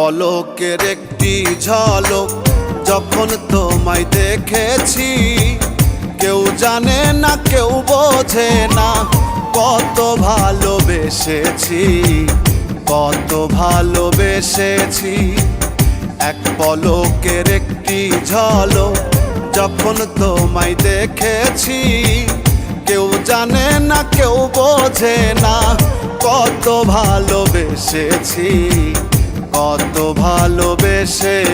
পলকের একটি ঝলক যখন তোমায় দেখেছি, কেউ জানে না কেউ বোঝে না কত ভালোবেসেছি, কত ভালোবেসেছি। এক পলকের একটি ঝলক যখন তোমায় দেখেছি, কেউ জানে না কেউ বোঝে না কত ভালোবেসেছি, কত ভালোবেসেছি।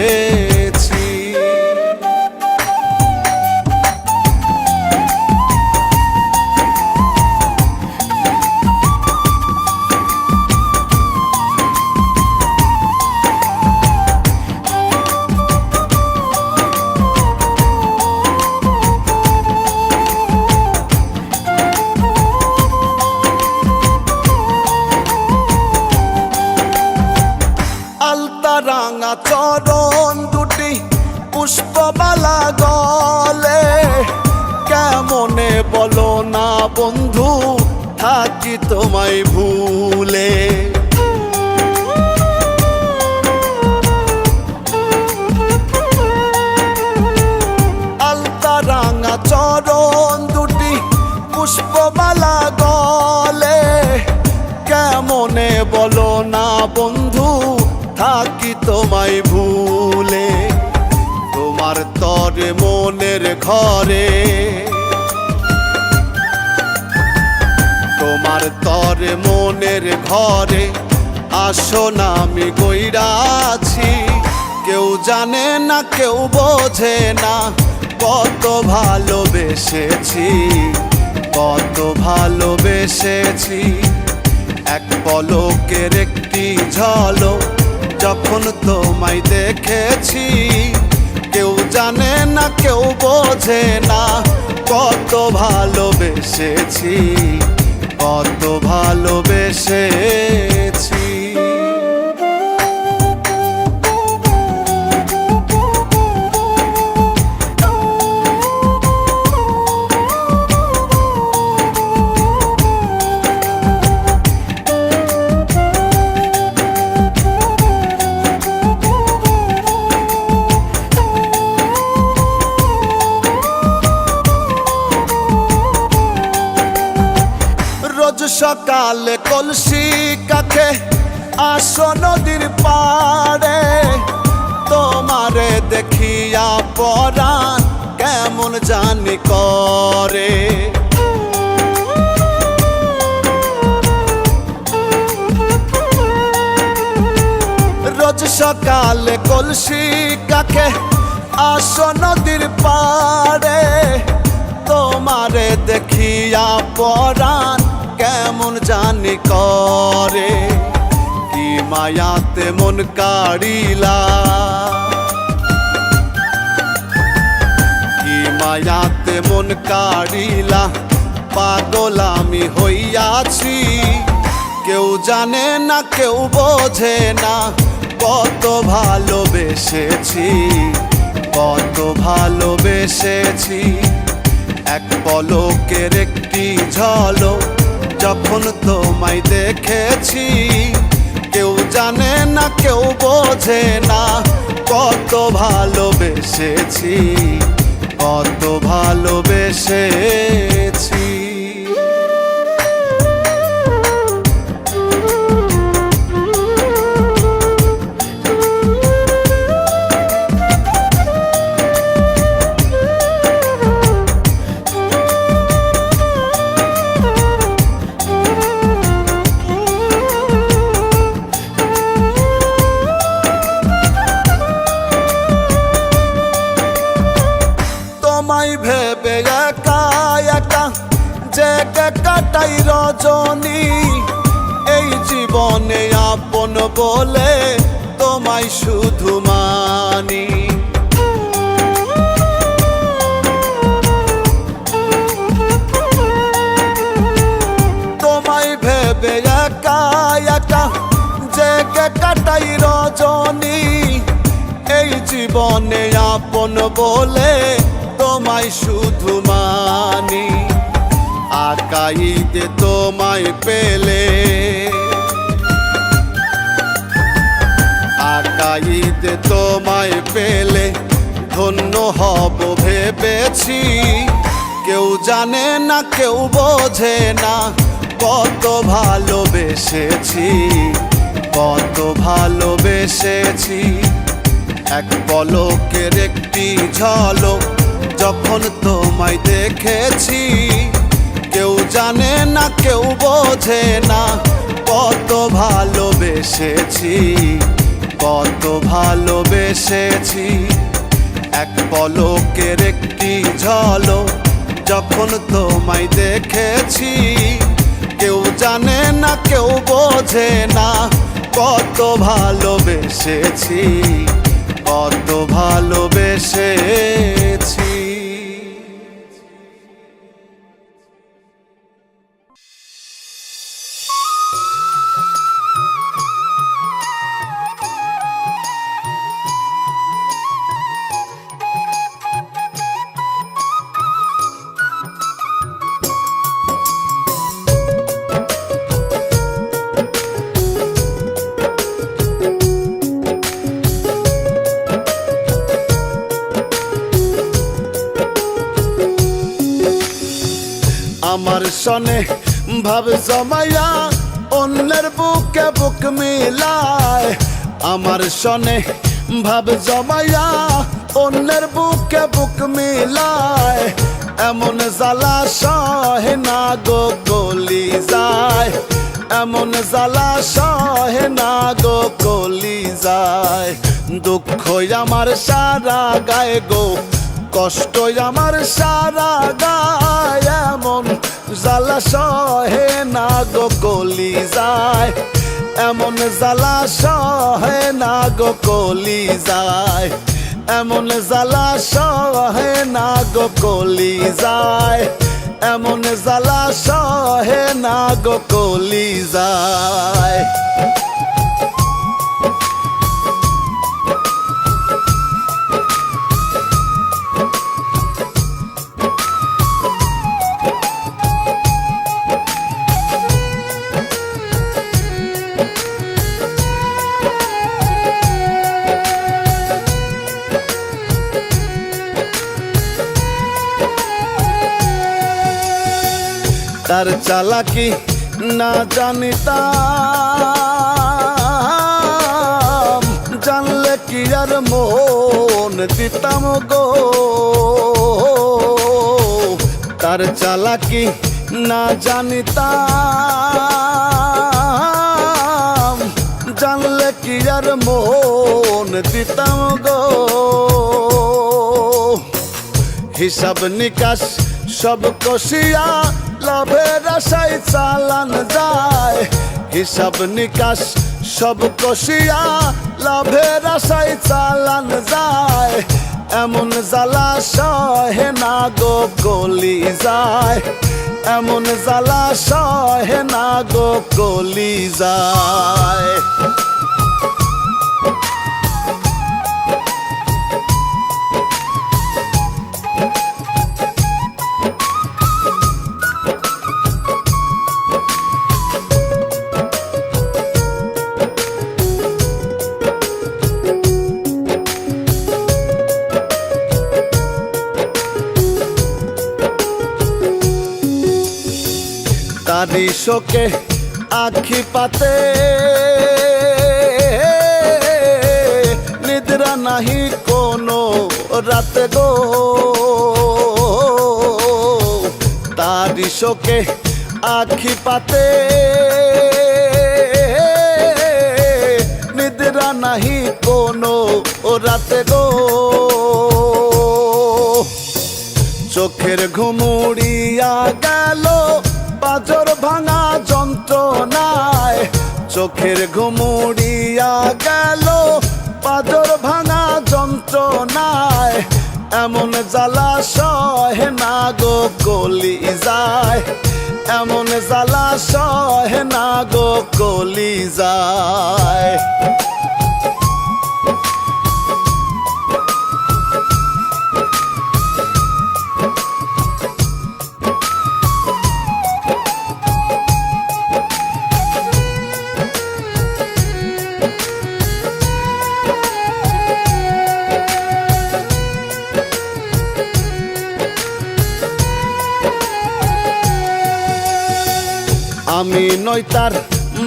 রাঙা চরণ দুটি পুষ্পমালা গলে, কেমনে বলো না বন্ধু থাকি তোমায় ভুলে। আলতা রাঙা চরণ দুটি পুষ্পমালা গলে, কেমনে বলো না বন্ধু থাকি তোমায় ভুলে। তোমার তরে মনের ঘরে, তোমার তরে মনের ঘরে আসন আমি গইরাছি, কেউ জানে না কেউ বোঝে না কত ভালোবেসেছি, কত ভালোবেসেছি। এক পলকের একটি ঝলক যখন তোমায় দেখেছি, কেউ জানে না কেউ বোঝে না কত ভালোবেসেছি, কত ভালোবেসেছি। সকালে কলসি কাছে আসো নদীর পাড়ে, তোমারে দেখিয়া পরাণ কেমন জানি করে। রোজ সকালে কলসি কাছে আসো নদীর পাড়ে, তোমারে দেখিয়া পরাণ কেমন জানি করে। কি মায়াতে মন কাড়িলা, কি মায়াতে মন কাড়িলা, পাগল আমি হইয়াছি, কেউ জানে না কেউ বোঝে না কত ভালোবেসেছি, কত ভালোবেসেছি। এক পলকের একটি ঝলক যখন তোমায় দেখেছি, কেউ জানে না কেউ বোঝে না কত ভালোবেসেছি, কত ভালোবেসেছি। ভেবে একা একা জেগে কাটাই রজনী, এই জীবনে আপন বলে তোমায় শুধু মানি। তোমায় ভেবে একা একা জেগে কাটাই রজনী, এই জীবনে আপন বলে তোমায় শুধু মানি। আকাইতে তোমায় পেলে, একা ঈদে তোমায় পেলে ধন্য হব ভেবেছি। কেউ জানে না কেউ বোঝে না কত ভালোবেসেছি, কত ভালোবেসেছি। এক পলকের একটি ঝলক যখন তোমায় দেখেছি, কেউ জানে না কেউ বোঝে না কত ভালোবেসেছি, কত ভালোবেসেছি। এক পলকের একটি ঝলক যখন তোমায় দেখেছি, কেউ জানে না কেউ বোঝে না কত ভালোবেসেছি, কত ভালোবেসেছি। আমার সনে ভাব জমাইয়া অন্যের বুকে বুক মিলায়, আমার সনে ভাব জমাইয়া অন্যের বুকে বুক মিলায়। এমন জ্বালা সহে না গো কলি যায়, এমন জ্বালা সহে না গো কলি যায়। দুঃখ আমার সারা গায়ে গো, কষ্ট আমার সারা গায়। এমন জ্বালা সহে না গো কলি যায়, এমন জ্বালা সহে না গো কলি যায়, এমন জ্বালা সহে না গো কলি যায়, এমন জ্বালা সহে না গো কলি যায়। তার চালাকি না জানিতাম, জানলে কি আর মন দিতাম গো। তার চালাকি না জানিতাম, জানলে কি আর মন দিতাম গো। হিসাব নিকাশ সব কষিয়া লাভের আশায় চালান যায়, হিসাব নিকাশ সব কষিয়া লাভের আশায় চালান যায়। এমন জ্বালা সহে না গো কলি যায়, এমন জ্বালা সহে না গো কলি যায়। তারি শোকে আখি পাতে নিদ্রা নাহি কোনো রাতে গো। তারি শোকে আখি পাতে নিদ্রা নাহি কোনো রাতে গো। চোখের ঘুম উড়িয়া গেল পাঁজর ভাঙা যন্ত্রণায়, চোখের ঘুম উড়িয়া গেল পাঁজর ভাঙা যন্ত্রণায়। এমন জ্বালা সহে না গো কলি যায়, এমন জ্বালা সহে না গো কলি যায়। আমি নই তার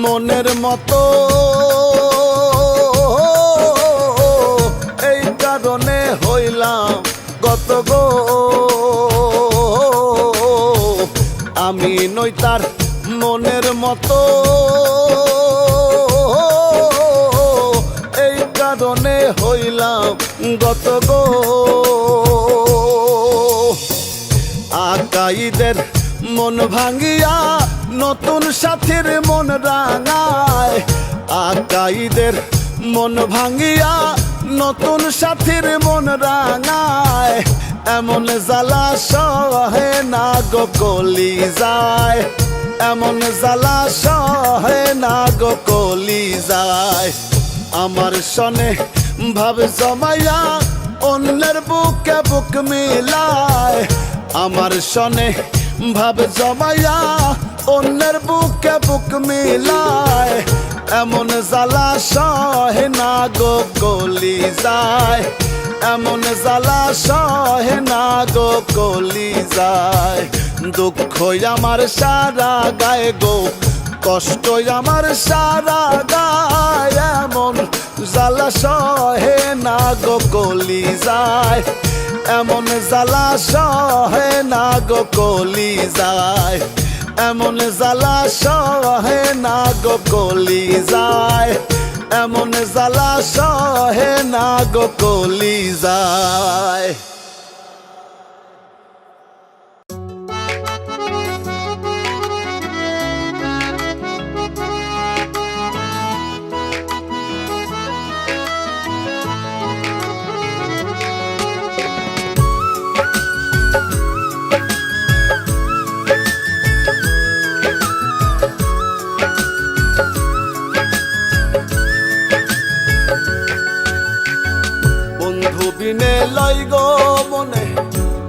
মনের মতো, এই কারণে হইলাম গত গো। আমি নই তার মনের মতো, এই কারণে হইলাম গত গো। আকাইদের মন ভাঙ্গিয়া নতুন সাথীর মন রাঙায়, আকাইদের মন ভাঙ্গিয়া নতুন সাথীর মন রাঙায়। এমন জ্বালা সহে না গো কলিজায়, এমন জ্বালা সহে না গো কলিজায়। আমার সনে ভাব জমাইয়া অন্যের বুকে বুক মিলায়, আমার সনে ভাব জমাইয়া অন্যের বুকে বুক মিলায়। এমন জ্বালা সহে না গো কলিজায়, এমন জ্বালা সহে না গো কলিজায়। দুঃখ আমার সারা গায়ে গো, কষ্ট আমার সারা গায়। এমন জ্বালা সহে না গো কলিজায়, এমন জ্বালা সহে না গো কলিজায়। এমন জ্বালা সহে না গো কলিজায়, এমন জ্বালা সহে না গো কলিজায়। বিনে লই গো মনে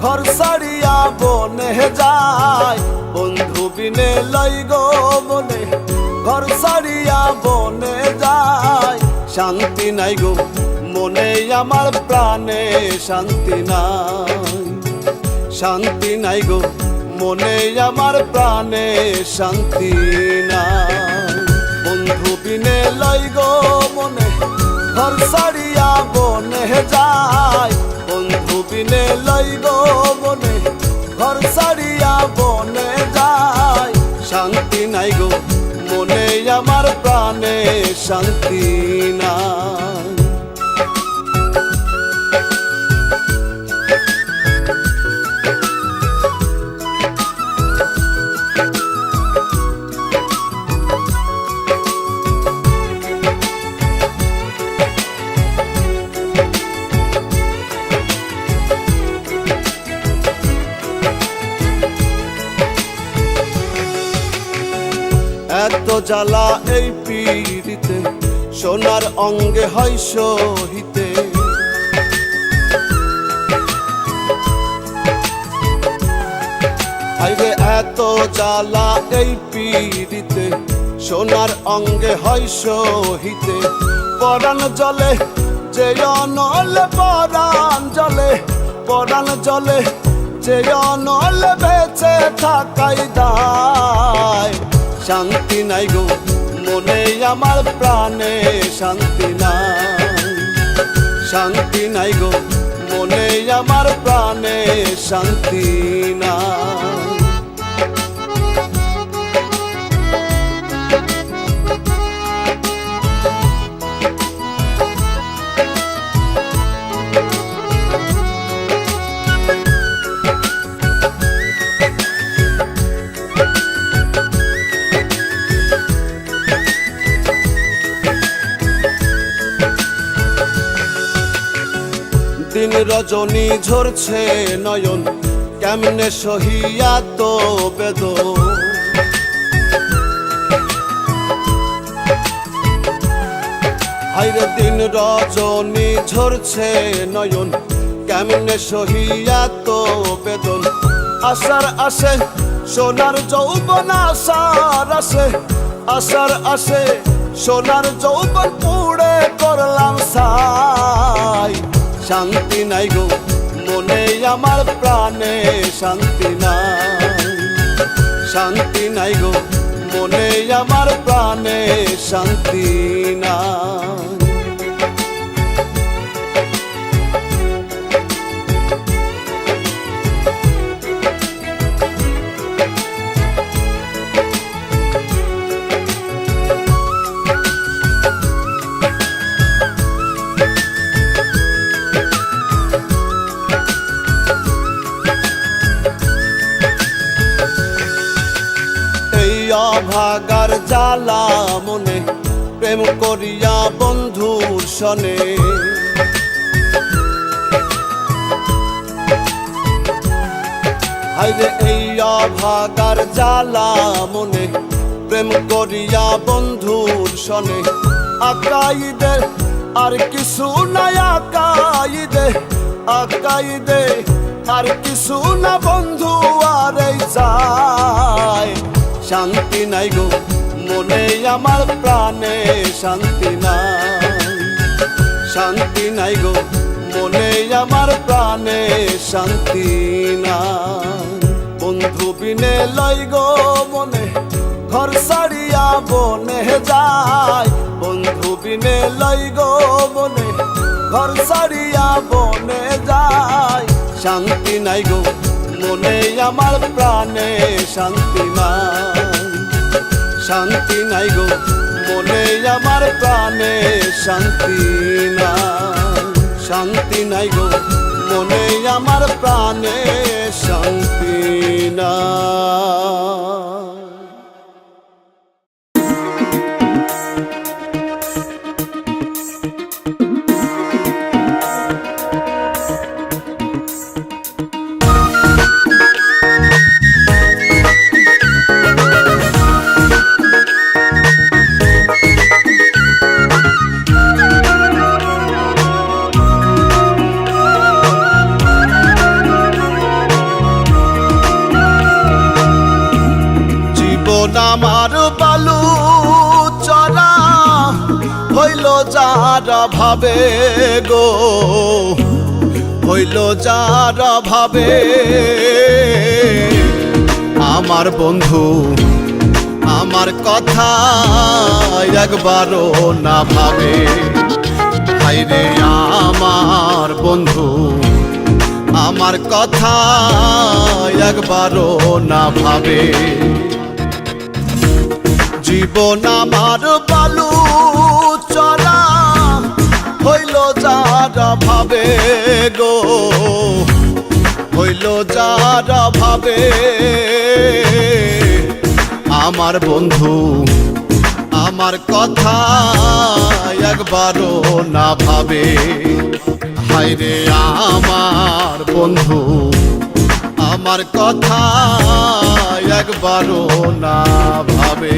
ঘর ছাড়িয়া বনে যায়, বন্ধু বিনে লই গো মনে ঘর ছাড়িয়া বনে যায়। শান্তি নাই গো মনে আমার প্রাণে শান্তি নাই, শান্তি নাই গো মনে আমার প্রাণে শান্তি নাই। বন্ধু বিনে লই গো মনে ঘর ছাড়িয়া বনে যায়, বন্ধু বিনে লই গো মনে ঘর ছাড়িয়া বনে যায়। শান্তি নাই গো মনে আমার প্রাণে শান্তি নাই। এত জ্বালা এই পীড়িতে, সোনার অঙ্গে হয় সহিতে। হাইরে এত জ্বালা এই পীড়িতে, সোনার অঙ্গে হয় সহিতে। পরাণ জলে যে অনলে পরাণ জলে, পরাণ জলে যে অনলে বেঁচে থাকাই দায়। শান্তি নাই গো মনে আমার প্রাণে শান্তি নাই, শান্তি নাই গো মনে আমার প্রাণে শান্তি নাই। দিন রজনী ঝরছে নয়ন, কেমনে সহিয়া তো বেদন। হাইরে দিন রজনী ঝরছে নয়ন, কেমনে সহিয়া তো বেদন। আশার আসে সোনার যৌবন, আশার আসে, আশার আসে সোনার যৌবন পুড়ে করলাম ছাই। শান্তি নাই গো মনে আমার প্রাণে শান্তি নাই, শান্তি নাই গো মনে আমার প্রাণে শান্তি নাই। অভাগার জ্বালা মনে প্রেম করিয়া বন্ধুর সনে, হায়রে এই অভাগার জ্বালা মনে প্রেম করিয়া বন্ধুর সনে, আকাইদে আর কিছু নাই, আকাইদে আকাইদে আর কিছু না বন্ধু আর এই যায়। শান্তি নাই গো মনে আমার প্রাণে শান্তি নাই, শান্তি নাই গো মনে আমার প্রাণে শান্তি নাই। বন্ধু বিনে লই গো মনে ঘর ছাড়িয়া বনে যায়, বন্ধু বিনে লই গো মনে ঘর ছাড়িয়া বনে যায়। শান্তি নাই গো মনে আমার প্রাণে শান্তি নাই, শান্তি নাই গো মনে আমার প্রাণে শান্তি নাই, শান্তি নাই গো মনে আমার প্রাণে শান্তি নাই। আমার বালু চরা হইল যার ভাবে গো, হইল যার ভাবে আমার বন্ধু আমার কথা একবারও না ভাবে। হায়রে আমার বন্ধু আমার কথা একবারও না ভাবে। জীবন আমার বালু চরা হইল যার ভাবে গো, হইল যার ভাবে আমার বন্ধু আমার কথা একবারও না ভাবে। হায়রে আমার বন্ধু আমার কথা একবারও না ভাবে।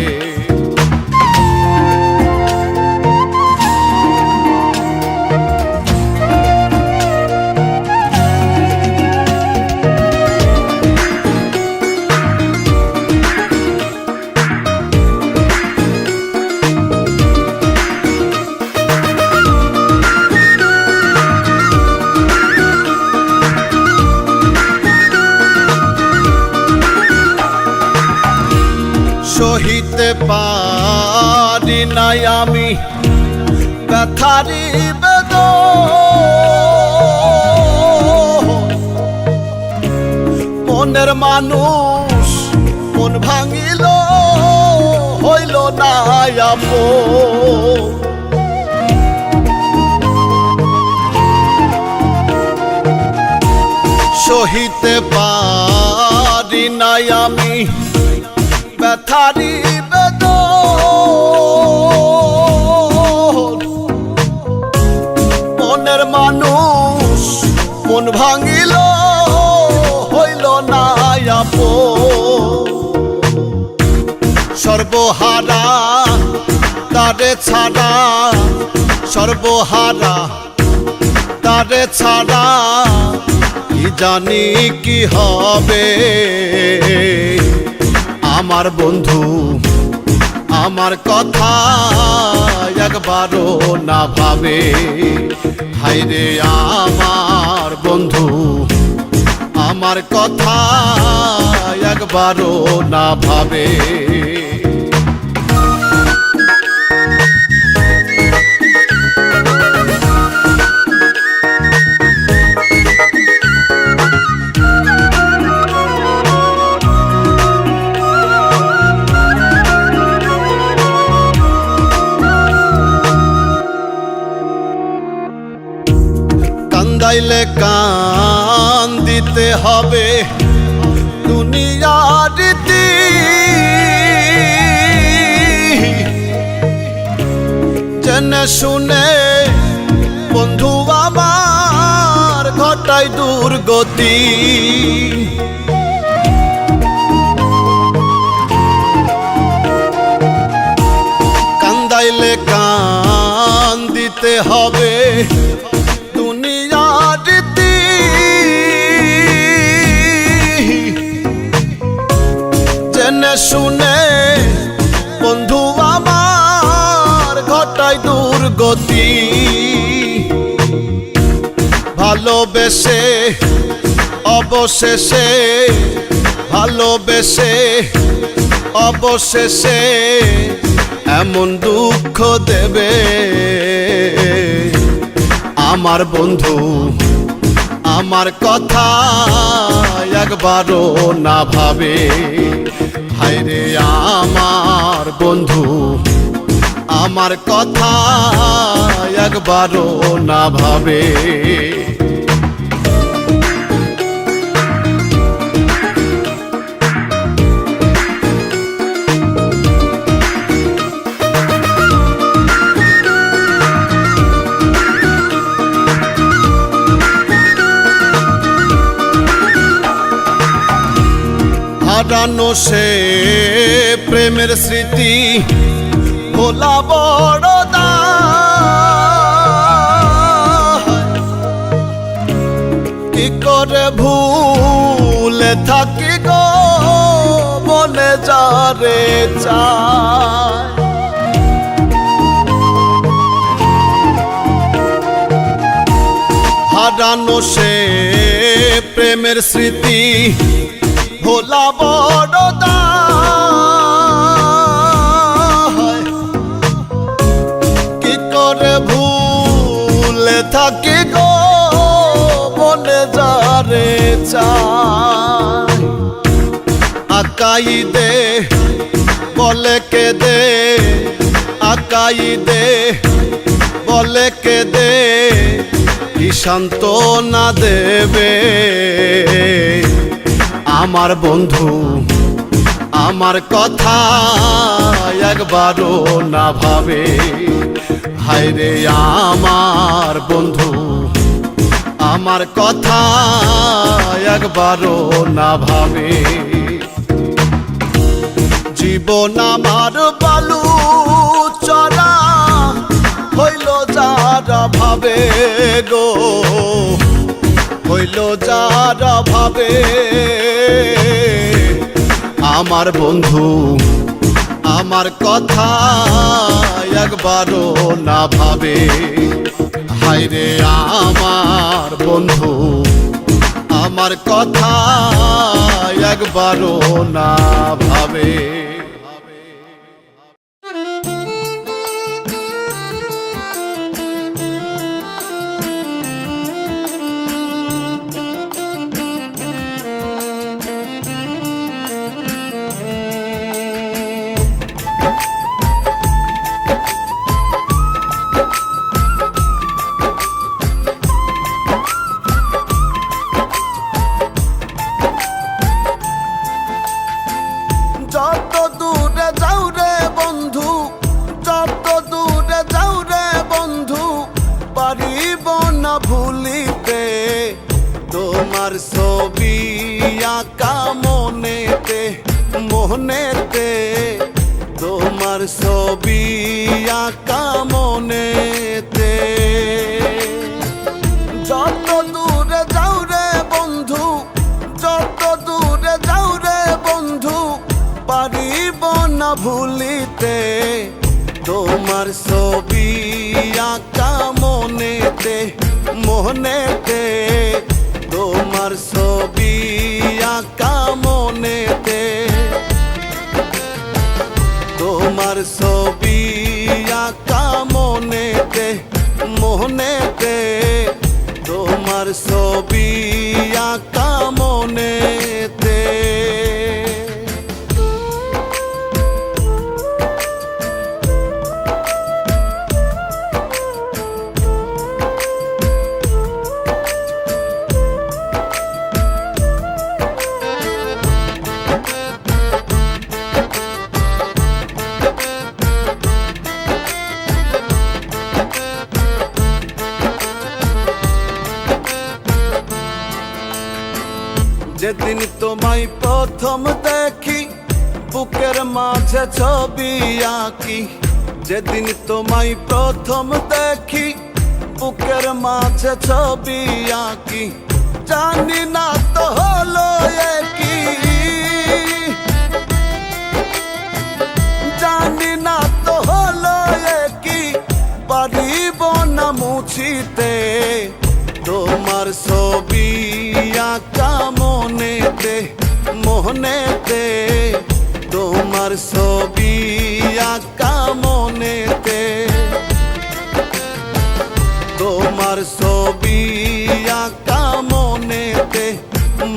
সহিতে পারি নাই আমি ব্যথারি বেদন, মনের মানুষ মন ভাঙিল হইল না আপন। সহিতে পারি নাই আমি ব্যথারি বেদন, মনের মানুষ মন ভাঙিল হইল না আপন। সর্বহারা তারে ছাড়া, সর্বহারা তারে ছাড়া কি জানি কি হবে আমার বন্ধু আমার কথা একবারও না ভাবে। হায়রে আমার বন্ধু আমার কথা একবারও না ভাবে। কান্দাইলে কান দিতে হবে দুনিয়ার রীতি। জেনে শুনে বন্ধু আমার ঘটায় দুর্গতি। কান্দাইলে কান দিতে হবে দুনিয়ার রীতি। জেনে শুনে বন্ধু আমার ঘটায় দুর্গতি। ভালোবেসে অবশেষে, ভালোবেসে অবশেষে এমন দুঃখ দেবে আমার বন্ধু আমার কথা একবারও না ভাবে। হায়রে আমার বন্ধু আমার কথা একবারও না ভাবে। হারানো সে প্রেমের স্মৃতি ভোলা বড় দায়। কি করে ভুলে থাকি গো মনে যারে চায়। হারানো সে প্রেমের স্মৃতি ভোলা বড় দায়। কি করে ভুলে থাকি গো মনে যারে চায়। আকাই দে বলে কে দে, আকাই দে বলে কে দে কি সান্ত্বনা দেবে আমার বন্ধু আমার কথা একবারও না ভাবে। হায়রে আমার বন্ধু আমার কথা একবারও না ভাবে। জীবন আমার বালু চড়া হইল যারা ভাবে গো, হইল যারা ভাবে আমার বন্ধু আমার কথা একবারও না ভাবে। হায়রে আমার বন্ধু আমার কথা একবারও না ভাবে। যত দূরে যাও রে বন্ধু, যত দূরে যাও রে বন্ধু, পারিব না ভুলিতে তোমার ছবি আঁকা মনেতে, মনেতে তোমার ছবি আঁকা মনেতে। যত দূরে যাও রে বন্ধু, যত দূরে যাও রে বন্ধু, পারিব না ভুলিতে তোমার ছবি আঁকা মনেতে, মনেতে তোমার ছবি আঁকা মনেতে, তোমার ছবি আঁকা মনেতে, মনেতে তোমার ছবি আঁকা মনেতে। যেদিন তোমায় প্রথম দেখি বুকের মাঝে ছবি আঁকি, যেদিন তোমায় প্রথম দেখি বুকের মাঝে ছবি আঁকি, জানি না তো হলো কি, জানি না তো হলো কি, পারিব না মুছিতে তোমার ছবি আঁকা মনেতে, মনেতে তোমার ছবি আঁকা মনেতে, তোমার ছবি আঁকা মনেতে,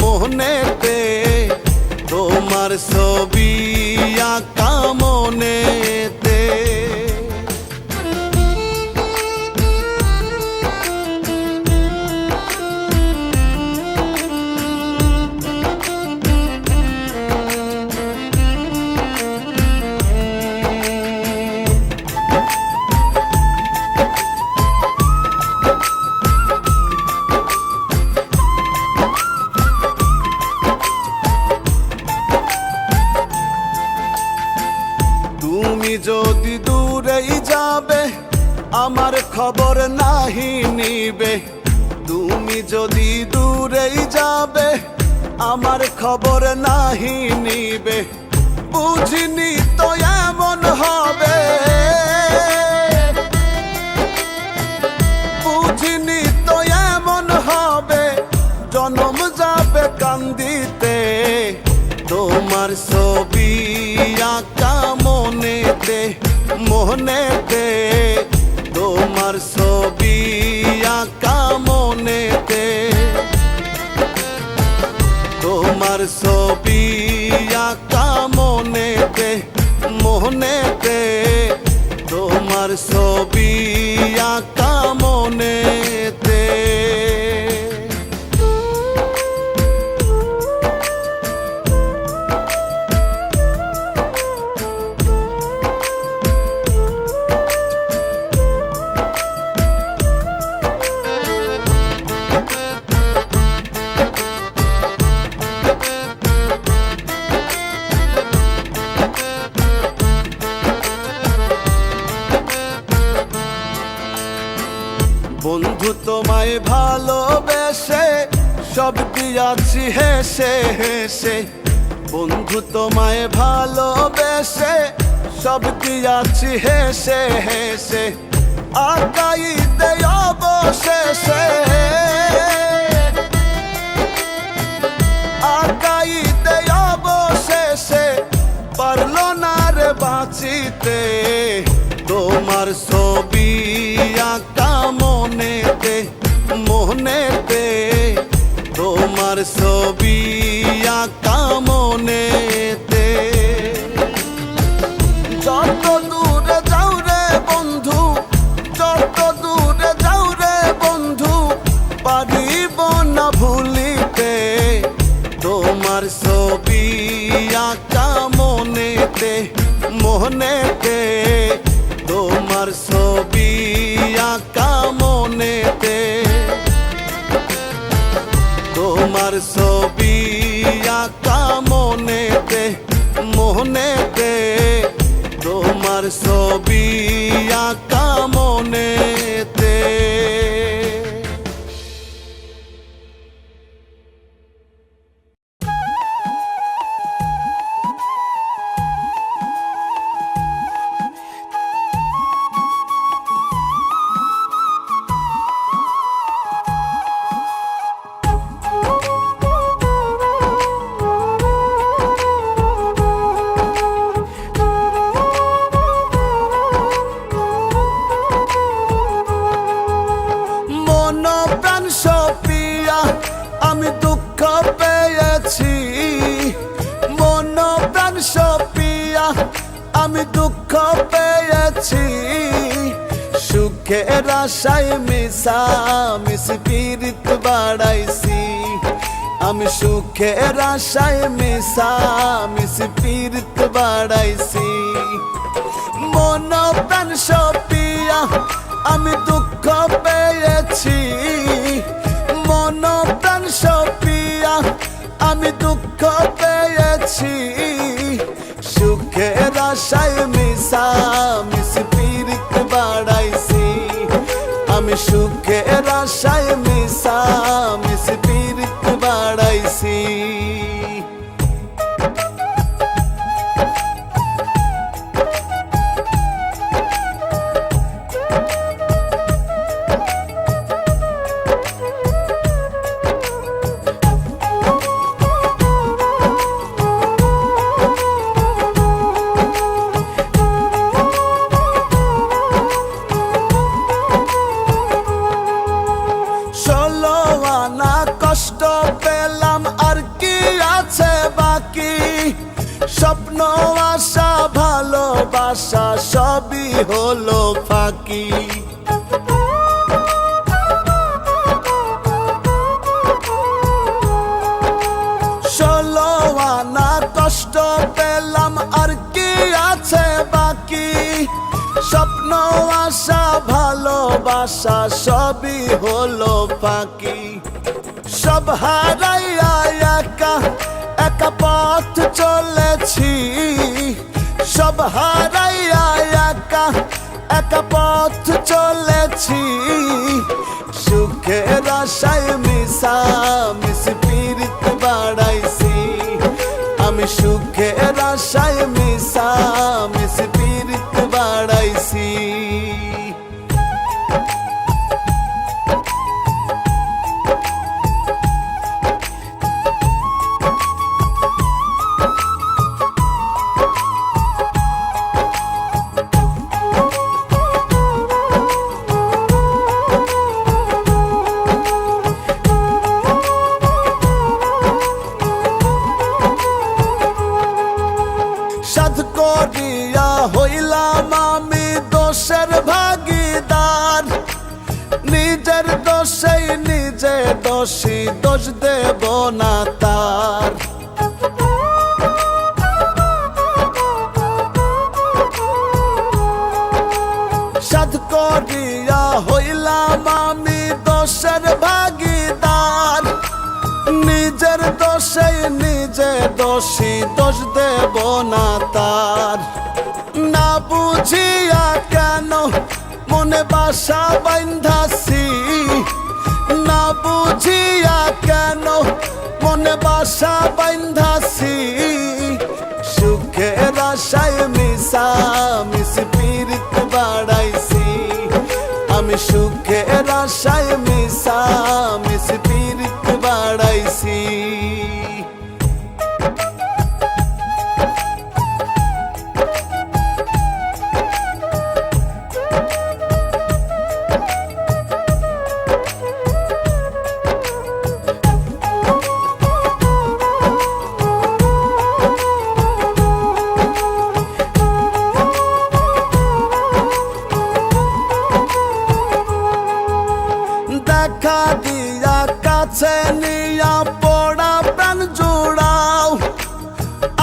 মনেতে তোমার ছবি আঁকা মনেতে। তুমি যদি দূরেই যাবে আমার খবর নাহি নিবে, তুমি যদি দূরেই যাবে আমার খবর নাহি নিবে, বুঝিনি তো এমন হবে, বুঝিনি তো এমন হবে, জনম যাবে কান্দিতে তোমার ছবি আঁকা মনেতে, মনেতে তোমার ছবি আঁকা মনেতে, তোমার ছবি আঁকা মনেতে, মনেতে তোমার ছবি আঁকা মনেতে। বন্ধু তোমায় ভালোবেসে সব দিয়াছি হেসে হেসে, বন্ধু তোমায় ভালোবেসে সব দিয়াছি হেসে হেসে, আগাইতে অবশেষে, আগাইতে অবশেষে পারলো না রে বাঁচিতে তোমার ছবি আঁকা মনেতে, মনেতে তোমার ছবি আঁকা মনেতে। যত দূরে যাও রে বন্ধু, যত দূরে যাও রে বন্ধু, পারিব না ভুলিতে তোমার ছবি আঁকা মনেতে, মনেতে তোমার ছবি আঁকা মনেতে, তোমার ছবি আঁকা মনেতে, মনেতে তোমার ছবি আঁকা মনেতে। আমি দুঃখ পেয়েছি, মন প্রাণ সপিয়া আমি দুঃখ পেয়েছি, সুখের আশায় মিশা মিশি পীড়িত বাড়াইছি, আমি সুখের আশায় মিশা মিশি পীড়িত বাড়াইছি, মন প্রাণ সপিয়া আমি দুঃখ পেয়েছি, মন প্রাণ সপিয়া আমি দুঃখ পেয়েছি, সুখের আশায় মিশামিশি পীড়িত বাড়াইছি। আমি সুখের আশায় মিশামিশি পীড়িত বাড়াইছি। কষ্ট পেলাম আর কি আছে বাকি, স্বপ্ন আশা ভালোবাসা সবই হলো ফাঁকি। ষোলো আনা কষ্ট পেলাম আর কি আছে বাকি, স্বপ্ন আশা ভালোবাসা সবই হলো ফাঁকি। সব হারাইয়া একা একা পথ চলেছি, সব হারাইয়া একা একা পথ চলেছি। সুখের আশায় মিশামিশি পীড়িত বাড়াইছি। আমি সুখের আশায় মিশামিশি পীড়িত বাড়াইছি। সাধ করিয়া হইলাম আমি দোষের ভাগীদার, নিজের দোষেই নিজে দোষী, দোষ দেব না তার। সাধ করিয়া হইলাম আমি দোষের ভাগীদার, নিজের দোষেই নিজে দোষী, দোষ দেব না তার। না বুঝিয়া কেন মনে বাসা বাঁধাছি, না বুঝিয়া কেন মনে বাসা বাঁধাছি। সুখের আশায় মিশামিশি পীড়িত বাড়াইছি। আমি সুখের আশায় মিশামিশি পীড়িত বাড়াইছি। দেখা দিয়া কাছে নিয়া পড়া প্রাণ জোড়াও,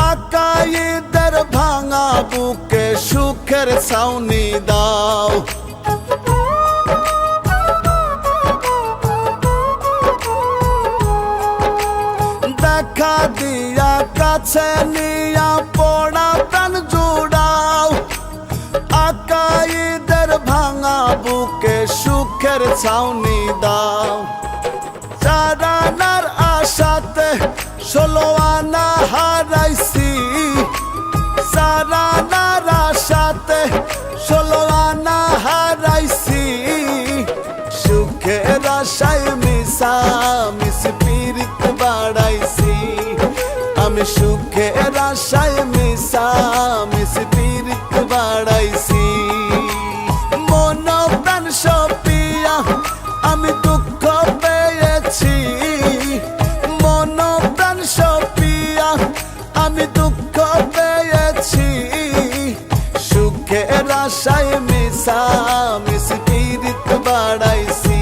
আকাইদের ভাঙা বুকে সুখের ছাউনি দাও। দেখা দিয়া কাছে নিয়া পড়া প্রাণ জোড়াও, আকাইদের ভাঙা বুকে সুখের ছাউনি দাও। চার আনার আশাতে 16 আনা হারাইছি, চার আনার আশাতে 16 আনা হারাইছি। সুখের আশায় মিশামিশি পীড়িত বাড়াইছি। আমি সুখের আশায় মিশামিশি পীড়িত বাড়াইছি। মন প্রাণ সপিয়া আমি দুঃখ পেয়েছি, মন প্রাণ সপিয়া আমি দুঃখ পেয়েছি। সুখের আশায় মিশামিশি পীড়িত বাড়াইছি।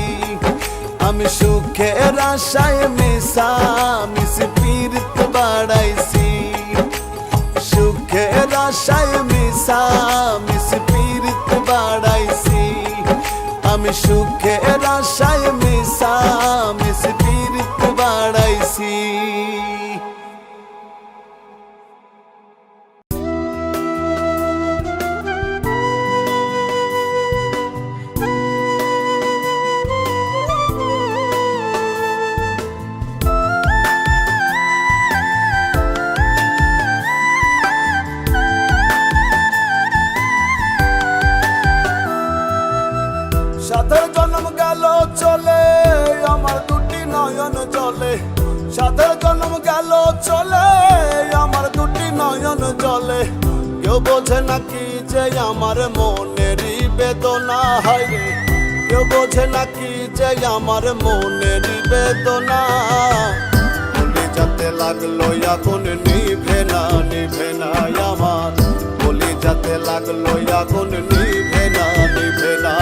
আমি সুখের আশায় মিশামিশি পীড়িত বাড়াইছি। সুখের আশায় মিশামিশি পীড়িত বাড়াইছি। আমি সুখের আশায় মিশামিশি পীড়িত বাড়াইছি। সাথে জন্ম গেল চলে আমার দুটি নয়ন জলে। কেউ বোঝে নাকি যে আমার মনেরই বেদনা, হায় রে কেউ বোঝে নাকি যে আমার মনেরই বেদনা। বলি যাতে লাগলো আগুন নিভে না, নিভে না আমার। বলি যাতে লাগলো আগুন নিভে না, নিভে না।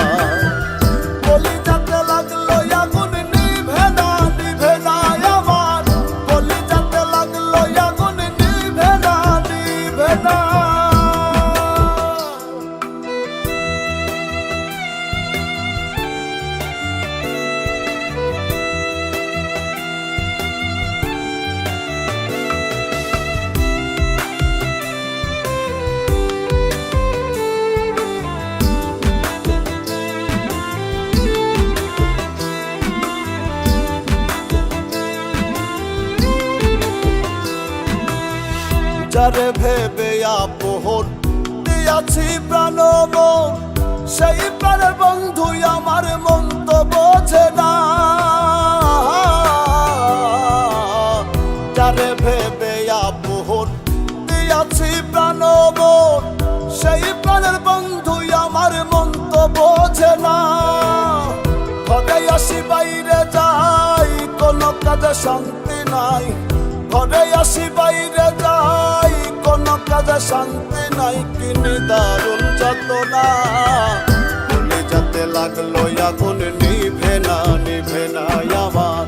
বলি যাতে লাগলো আগুন নিভে না, নিভে না আমার। বলি যাতে লাগলো আগুন নিভে না, নিভে না। যারে ভেবে আপন দিয়াছি প্রাণ মন, সেই প্রাণের বন্ধু আমার মন তো বোঝে না। যারে ভেবে আপন দিয়াছি প্রাণ মন, সেই প্রাণের বন্ধু আমার মন তো বোঝে না। ঘরে আসি বাইরে যাই কোনো কাজে শান্তি নাই। ঘরে আসি বাইরে যাই কোনো কাজে শান্তি নাই। কিনি দারুণ যাতনা। বলি যাতে লাগলো আগুন নিভে না, নিভে না আমার।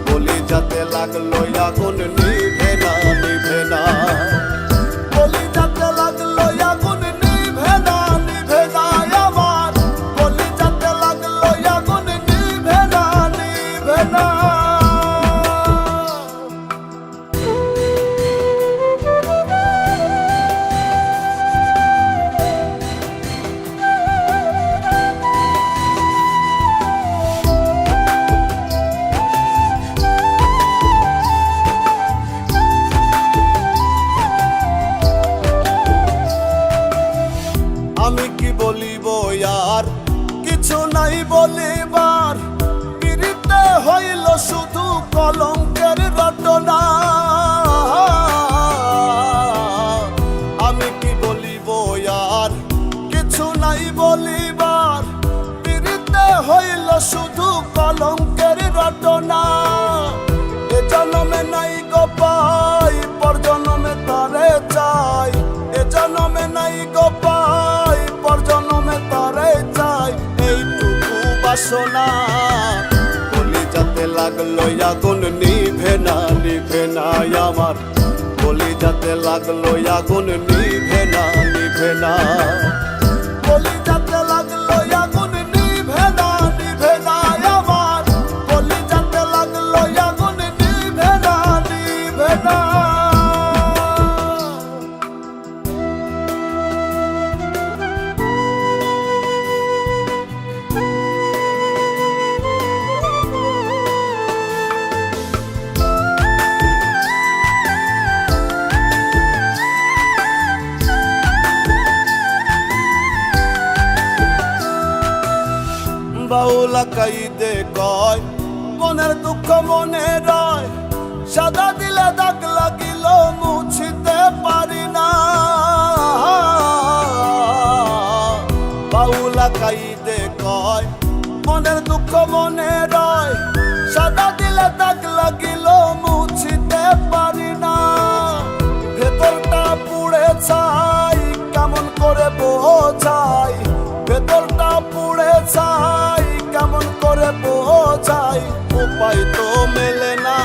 বলি যাতে লাগলো আগুন নিভে না, নিভে না। বলি যাতে লাগলো আগুন নিভে না, নিভে না আমার। বলি যাতে লাগলো আগুন নিভে না, নিভে না। আমি কি বলিব আর কিছু নাই বলিবার। পিরিতে হইল শুধু কলঙ্কের রটনা। আমি কি বলিব আর কিছু নাই বলিবার। পিরিতে হইল শুধু কলঙ্কের রটনা। এ জন্মে নাই গো পাই পর জন্মে তারে চাই। এ জন্মে নাই গো পাই পর জন্মে তারে চাই। এইটুকু বাসনা। বলি যাতে লাগলো আগুন নিভে না, নিভে না আমার। বলি যাতে লাগলো আগুন নিভে না, নিভে না। বলি যাতে লাগলো আগুন নিভে না, নিভে না আমার। বলি যাতে লাগলো আগুন নিভে না, নিভে না। বাউলা কাইদে কয় মনের দুঃখ মনে রয়। সাদা দিলে দাগ লাগিল মুছিতে পারি না। বাউলা কাইদে কয় মনের দুঃখ মনে রয়। সাদা দিলে দাগ লাগিল মুছিতে পারি না। ভেতরটা পুড়ে ছাই কেমন করে বোঝাই। ভেতরটা পুড়ে ছাই কেমন করে বোঝাই। উপায় তো মেলে না।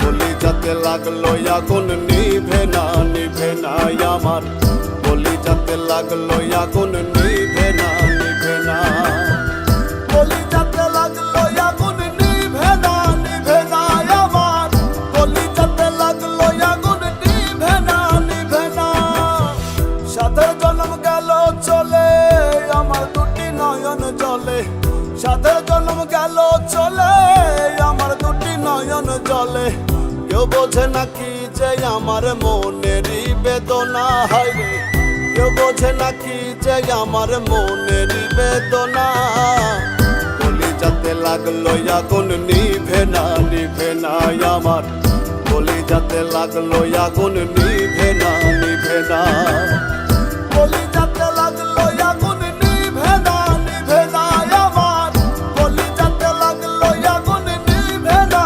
বলি যাতে লাগলো আগুন নিভে না, নিভে না আমার। বলি যাতে লাগলো আগুন নিভে না, নিভে না। বলি যাতে লাগলো আগুন নিভে না, নিভে না আমার। বলি যাতে লাগলো আগুন নিভে না, নিভে না। সাথে জন্ম গেল চলে আমার দুটি নয়ন জলে। সাথে জন্ম গেল চলে আমার দুটি নয়ন জলে। কেউ বোঝে নাকি যে আমার মনেরই বেদনা, হায় রে কেউ বোঝে নাকি যে আমার মনেরই বেদনা। বলি যাতে লাগলো আগুন নিভে না আমার কলিজাতে লাগলো আগুন নিভে না কলিজাতে লাগলো আগুন নিভে না আমার কলিজাতে লাগলো আগুন নিভে না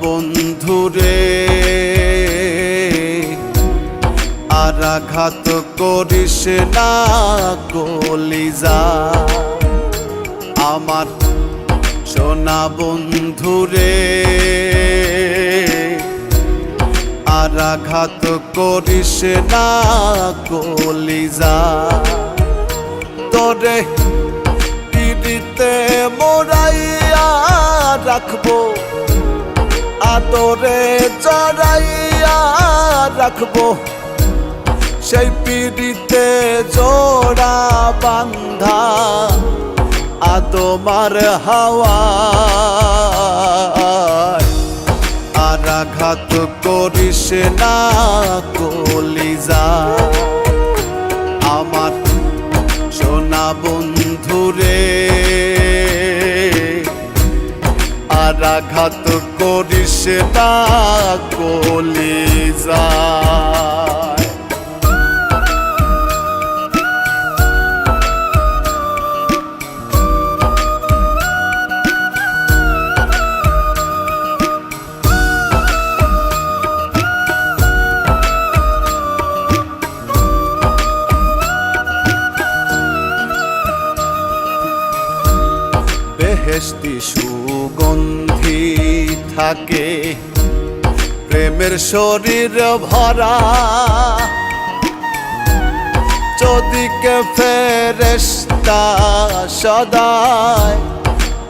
বন্ধুরে আর আঘাত করিস না কলিজা আমার সোনা বন্ধুরে আর আঘাত করিস না কলিজা তোরে পিড়িতে মোরাইয়া রাখবো আদরে জড়াইয়া রাখবো সেই পিড়িতে জোড়া বান্ধা আদমার হাওয়া আর আঘাত করিস না কলিজা আমার সোনা বন্ধুরে আর আঘাত করিস না কলিজা বেহেশতি সুগন্ধি থাকে প্রেমের শরীর ভরা চৌদিকে ফেরেশতা সদায়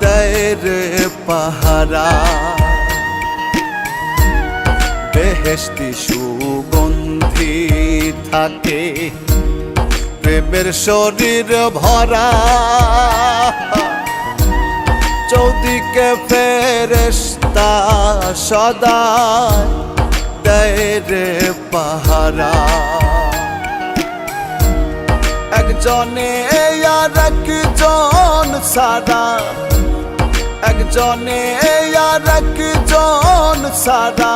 দেয় রে পাহারা বেহেশতি সুগন্ধি থাকে প্রেমের শরীর ভরা চৌদিকে ফেরেশতা সদা দেয় রে পাহারা একজনে আর একজন সারা একজনে আর একজন সারা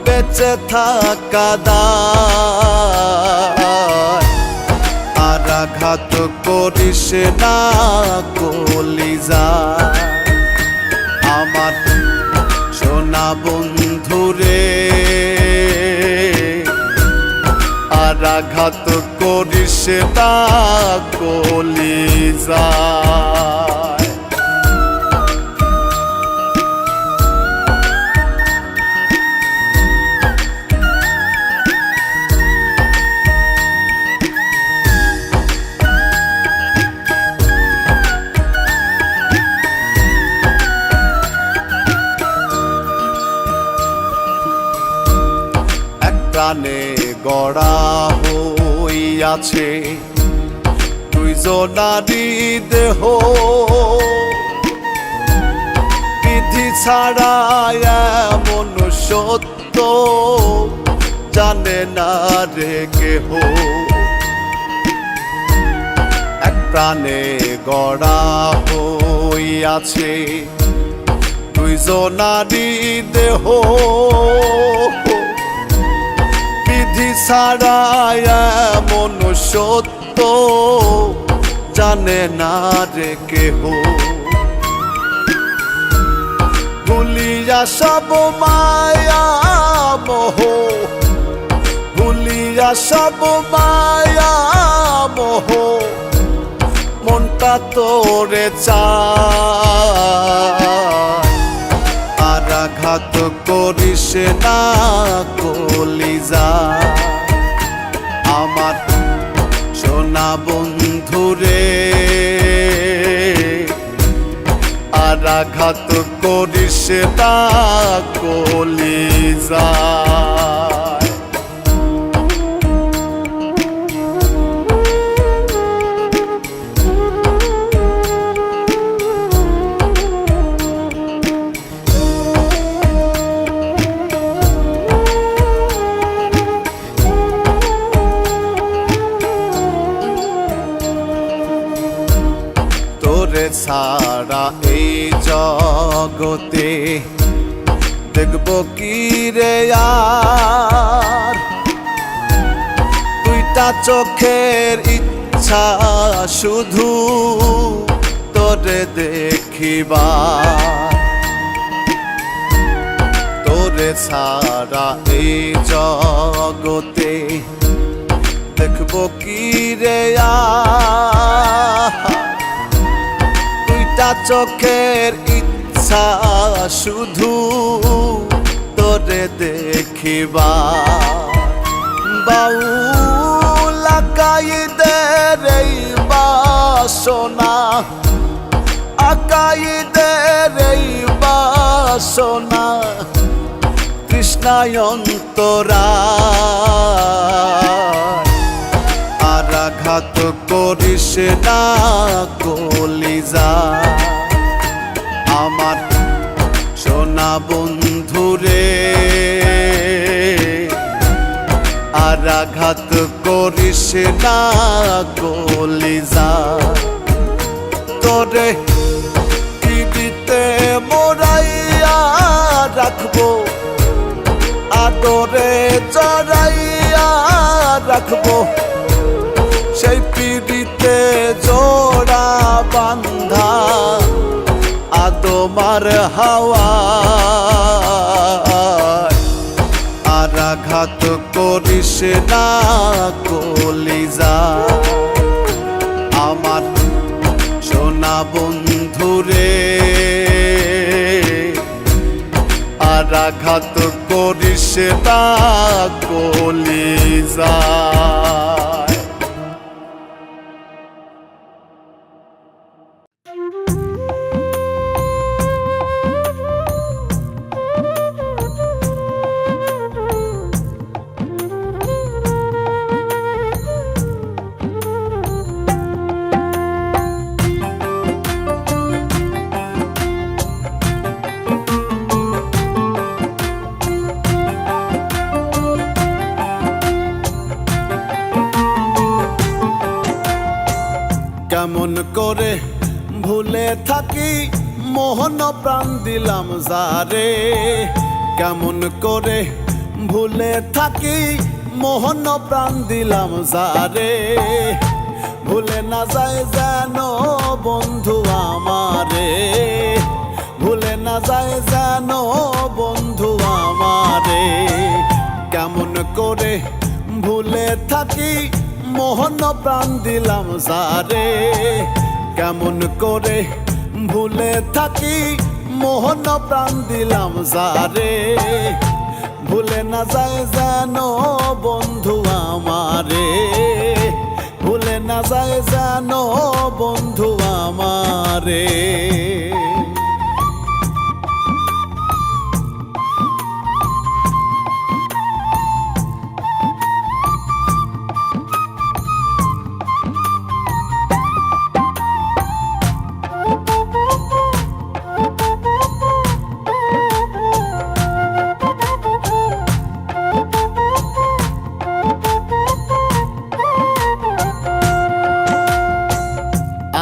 বেঁচে থাকা দায় আর আঘাত করিস না কলিজা আমার সোনা বন্ধুরে আর আঘাত করিস না কলিজা প্রাণে গড়া হইয়াছে দুইজনারি দেহ বিধি ছাড়া এমন সত্য জানে না রে কেহ এক প্রাণে গড়া হইয়াছে দুইজনারি দেহ বিধি ছাড়া এমন সত্য জানে না রে কেহ ভুলিয়া সব মায়া মোহ ভুলিয়া সব মায়া মোহ মনটা তোরে চায় আর আঘাত করিস না কলিজা আমার সোনা বন্ধুরে আর আঘাত করিস না কলিজায়। তোরে ছাড়া এই জগতে দেখব কি রে আর, দুইটা চোখের ইচ্ছা শুধু তোরে দেখিবার। তোরে ছাড়া এই জগতে দেখব কি রে আর, দুইটা চোখের ইচ্ছা শুধু তোরে দেখিবা। বাউল আকাইদের এই বাসনা, আকাইদের এই বাসনা তৃষ্ণায় অন্তরায়। আর আঘাত করিস না কলিজায় আমার সোনা বন্ধুরে, আর আঘাত করিস না কলিজায়। তোরে পিড়িতে মোরাইয়া রাখবো, আদরে জড়াইয়া রাখবো, সেই পিড়িতে জোড়া বান্ধা আদমার হাওয়া। আর আঘাত করিস না কলিজায় আমার সোনা বন্ধুরে, আর আঘাত করিস না কলিজায়। কেমন করে ভুলে থাকি মোহন প্রাণ দিলাম যারে, কেমন করে ভুলে থাকি মোহন প্রাণ দিলাম যারে। ভুলে না যায় যেন বন্ধু আমারে, ভুলে না যায় যেন বন্ধু আমারে। কেমন করে ভুলে থাকি মোহন প্রাণ দিলাম যারে, কেমন করে ভুলে থাকি মোহন প্রাণ দিলাম যারে। ভুলে না যায় যেন বন্ধু আমারে, ভুলে না যায় যেন বন্ধু আমারে।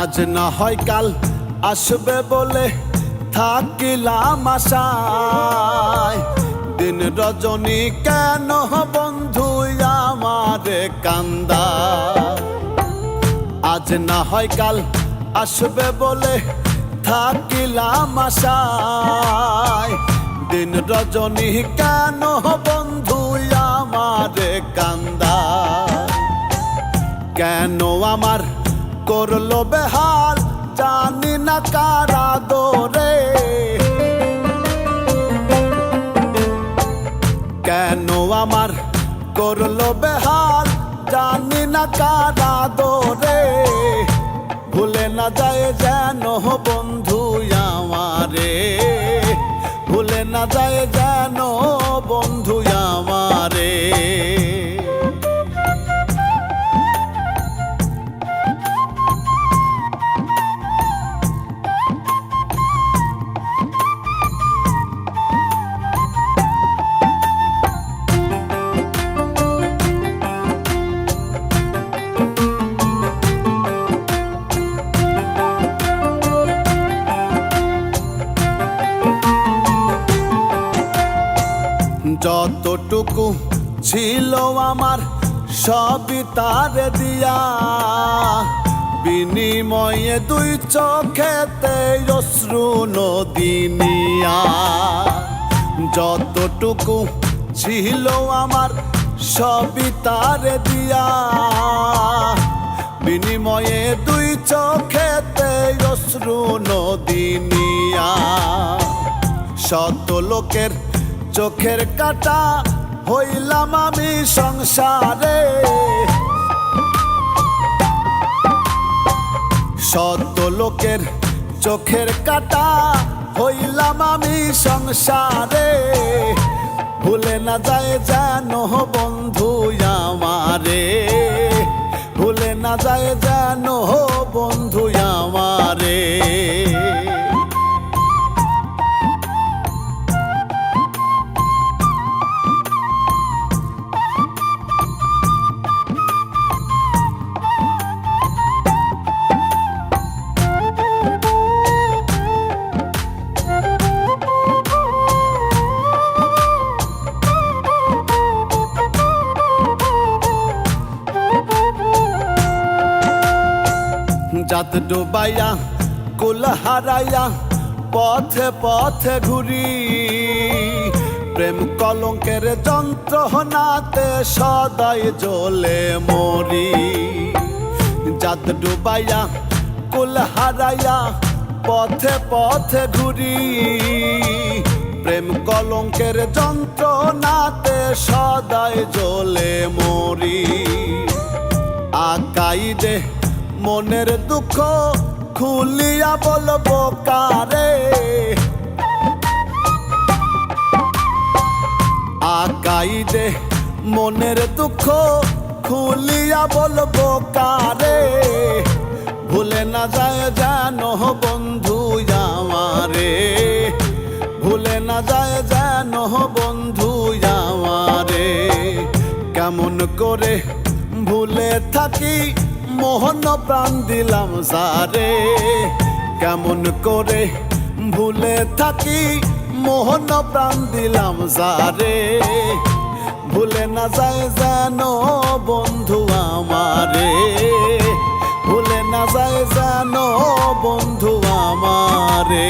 আজ না হয় কাল আসবে বলে থাকিলাম আশায়, দিন রজনী কেন বন্ধু আমারে কান্দা। আজ না হয় কাল আসবে বলে থাকিলাম আশায়, দিন রজনী কেন বন্ধু আমারে কান্দা। কেন আমার করলো বেহাল জানি না কারা দোরে, কেন আমার করলো বেহাল জানি না কারা দোরে। ভুলে না যায় যেন বন্ধু আমার আমারে, ভুলে না যায় যেন বন্ধু আমারে। যতটুকু ছিল আমার সবই তার দিয়া, বিনিময়ে দুই চোখেতে অশ্রু নদী নিয়া। যতটুকু ছিল আমার সবই তার দিয়া, বিনিময়ে দুই চোখেতে অশ্রু নদী নিয়া। শত লোকের চোখের কাটা হইলাম আমি সংসারে, শত লোকের চোখের কাটা হইলাম আমি সংসারে। ভুলে না যায় যেন বন্ধু আমারে, ভুলে না যায় যেন বন্ধু আমারে। জাত ডুবাইয়া কুল হারাইয়া পথে পথে ঘুরি, প্রেম কলঙ্কের যন্ত্রণাতে সদাই জ্বলে মরি। জাত ডুবাইয়া কুল হারাইয়া পথে পথে ঘুরি, প্রেম কলঙ্কের যন্ত্রণাতে সদাই জ্বলে মরি। আকাই দে মনের দুঃখ খুলিয়া বলবো কারে, আকাই দে মনের দুঃখ খুলিয়া বলবো কারে। ভুলে না যায় যেন বন্ধু আমারে, ভুলে না যায় যেন বন্ধু আমারে। কেমন করে ভুলে থাকি মোহন প্রাণ দিলাম যারে, কেমন করে ভুলে থাকি মোহন প্রাণ দিলাম যারে। ভুলে না যায় যেন বন্ধু আমারে, ভুলে না যায় যেন বন্ধু আমারে।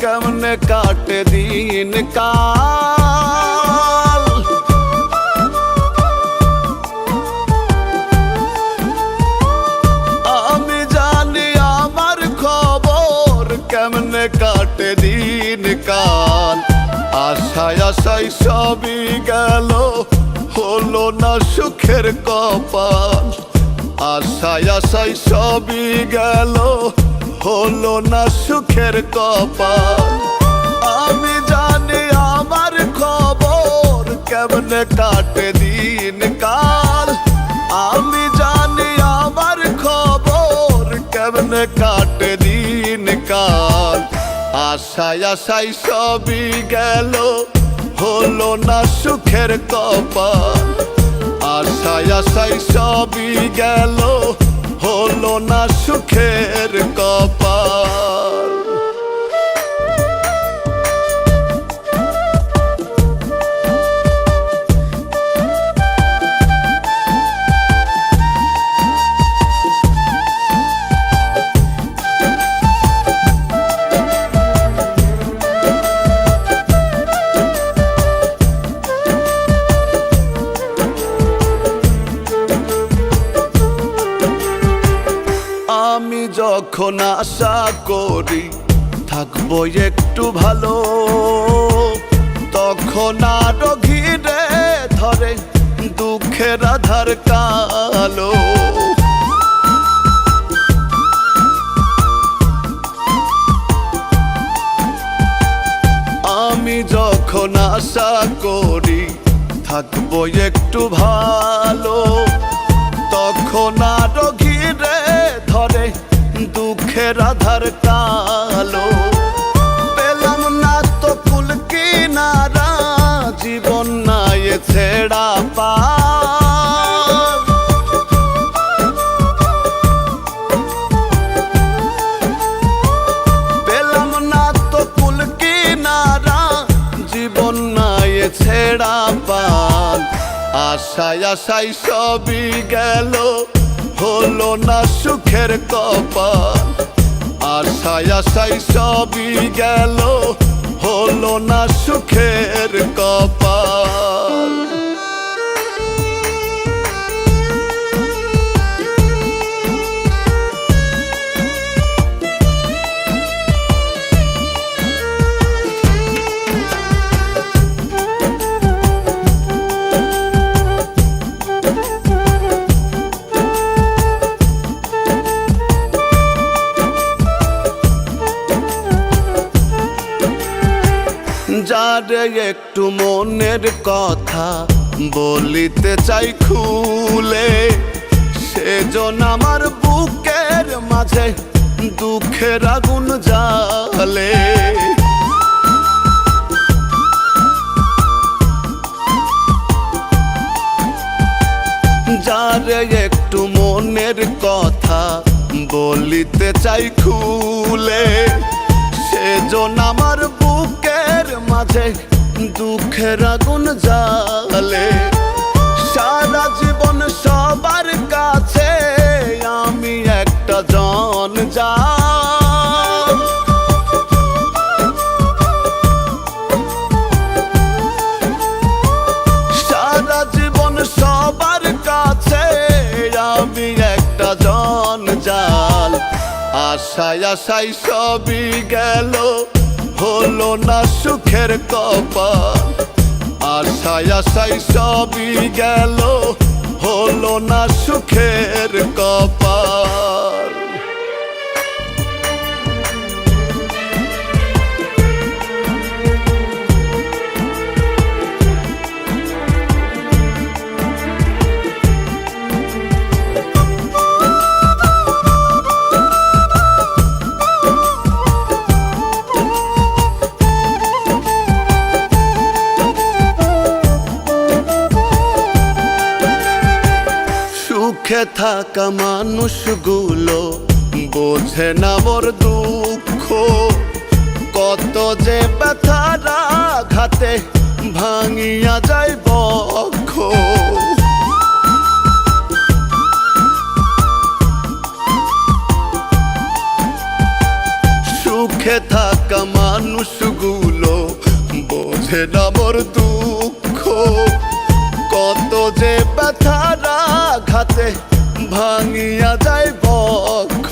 কেমনে কাটে দিন কাল, আমি জানি আমার খবর কেমনে কাটে দিন কাল। আশায় আশায় সবই গেল, হলো না সুখের কপাল। আশায় আশায় সবই গেল, হলো না সুখের কপাল। আমি জানি আমার খবর কেমনে কাটে দিন কাল, আমি জানি আমার খবর কেমনে কাটে দিন কাল। আশায় আশায় সবই গেল, হলো না সুখের কপাল। আশায় আশায় সবই গেল, হলো না সুখের কপাল। যখন আশা করি থাকবো একটু ভালো, তখন আরো ঘিরে ধরে দুঃখের আধার কালো। আমি যখন আশা করি থাকবো একটু ভালো, তখন আরো ঘিরে ধরে দুঃখের আধার কালো। পেলাম না তো কুল কিনারা, জীবন নাই ছেড়া পার। পেলাম না তো কুল কিনারা, জীবন নাই ছেড়া পার। আশায় আশায় সবই গেল, হলো না সুখের কপাল। আশায় আশায় সবই গেল, হলো না সুখের কপাল। যারে একটু মনের কথা বলিতে চাই খুলে, সেজন আমার বুকের মাঝে দুঃখের আগুন জ্বালে। যারে একটু মনের কথা বলিতে চাই খুলে, সেজন আমার বুকের মাঝে দুঃখের আগুন জ্বালে। সারা জীবন সবার কাছে আমি একটা জঞ্জাল। সারা জীবন সবার কাছে আমি একটা জঞ্জাল। আশায় আশায় সবই গেল, হলো না সুখের কপাল। আশায় আশায় সবই গেল, হলো না সুখের কপাল। সুখে থাকা মানুষগুলো বোঝে না মোর দুঃখ, কত যে ব্যথার আঘাতে ভাঙিয়া যায় বক্ষ। সুখে থাকা মানুষগুলো বোঝে না মোর দুঃখ, কত যে ব্যথার আঘাতে ভাঙিয়া যায় বক্ষ।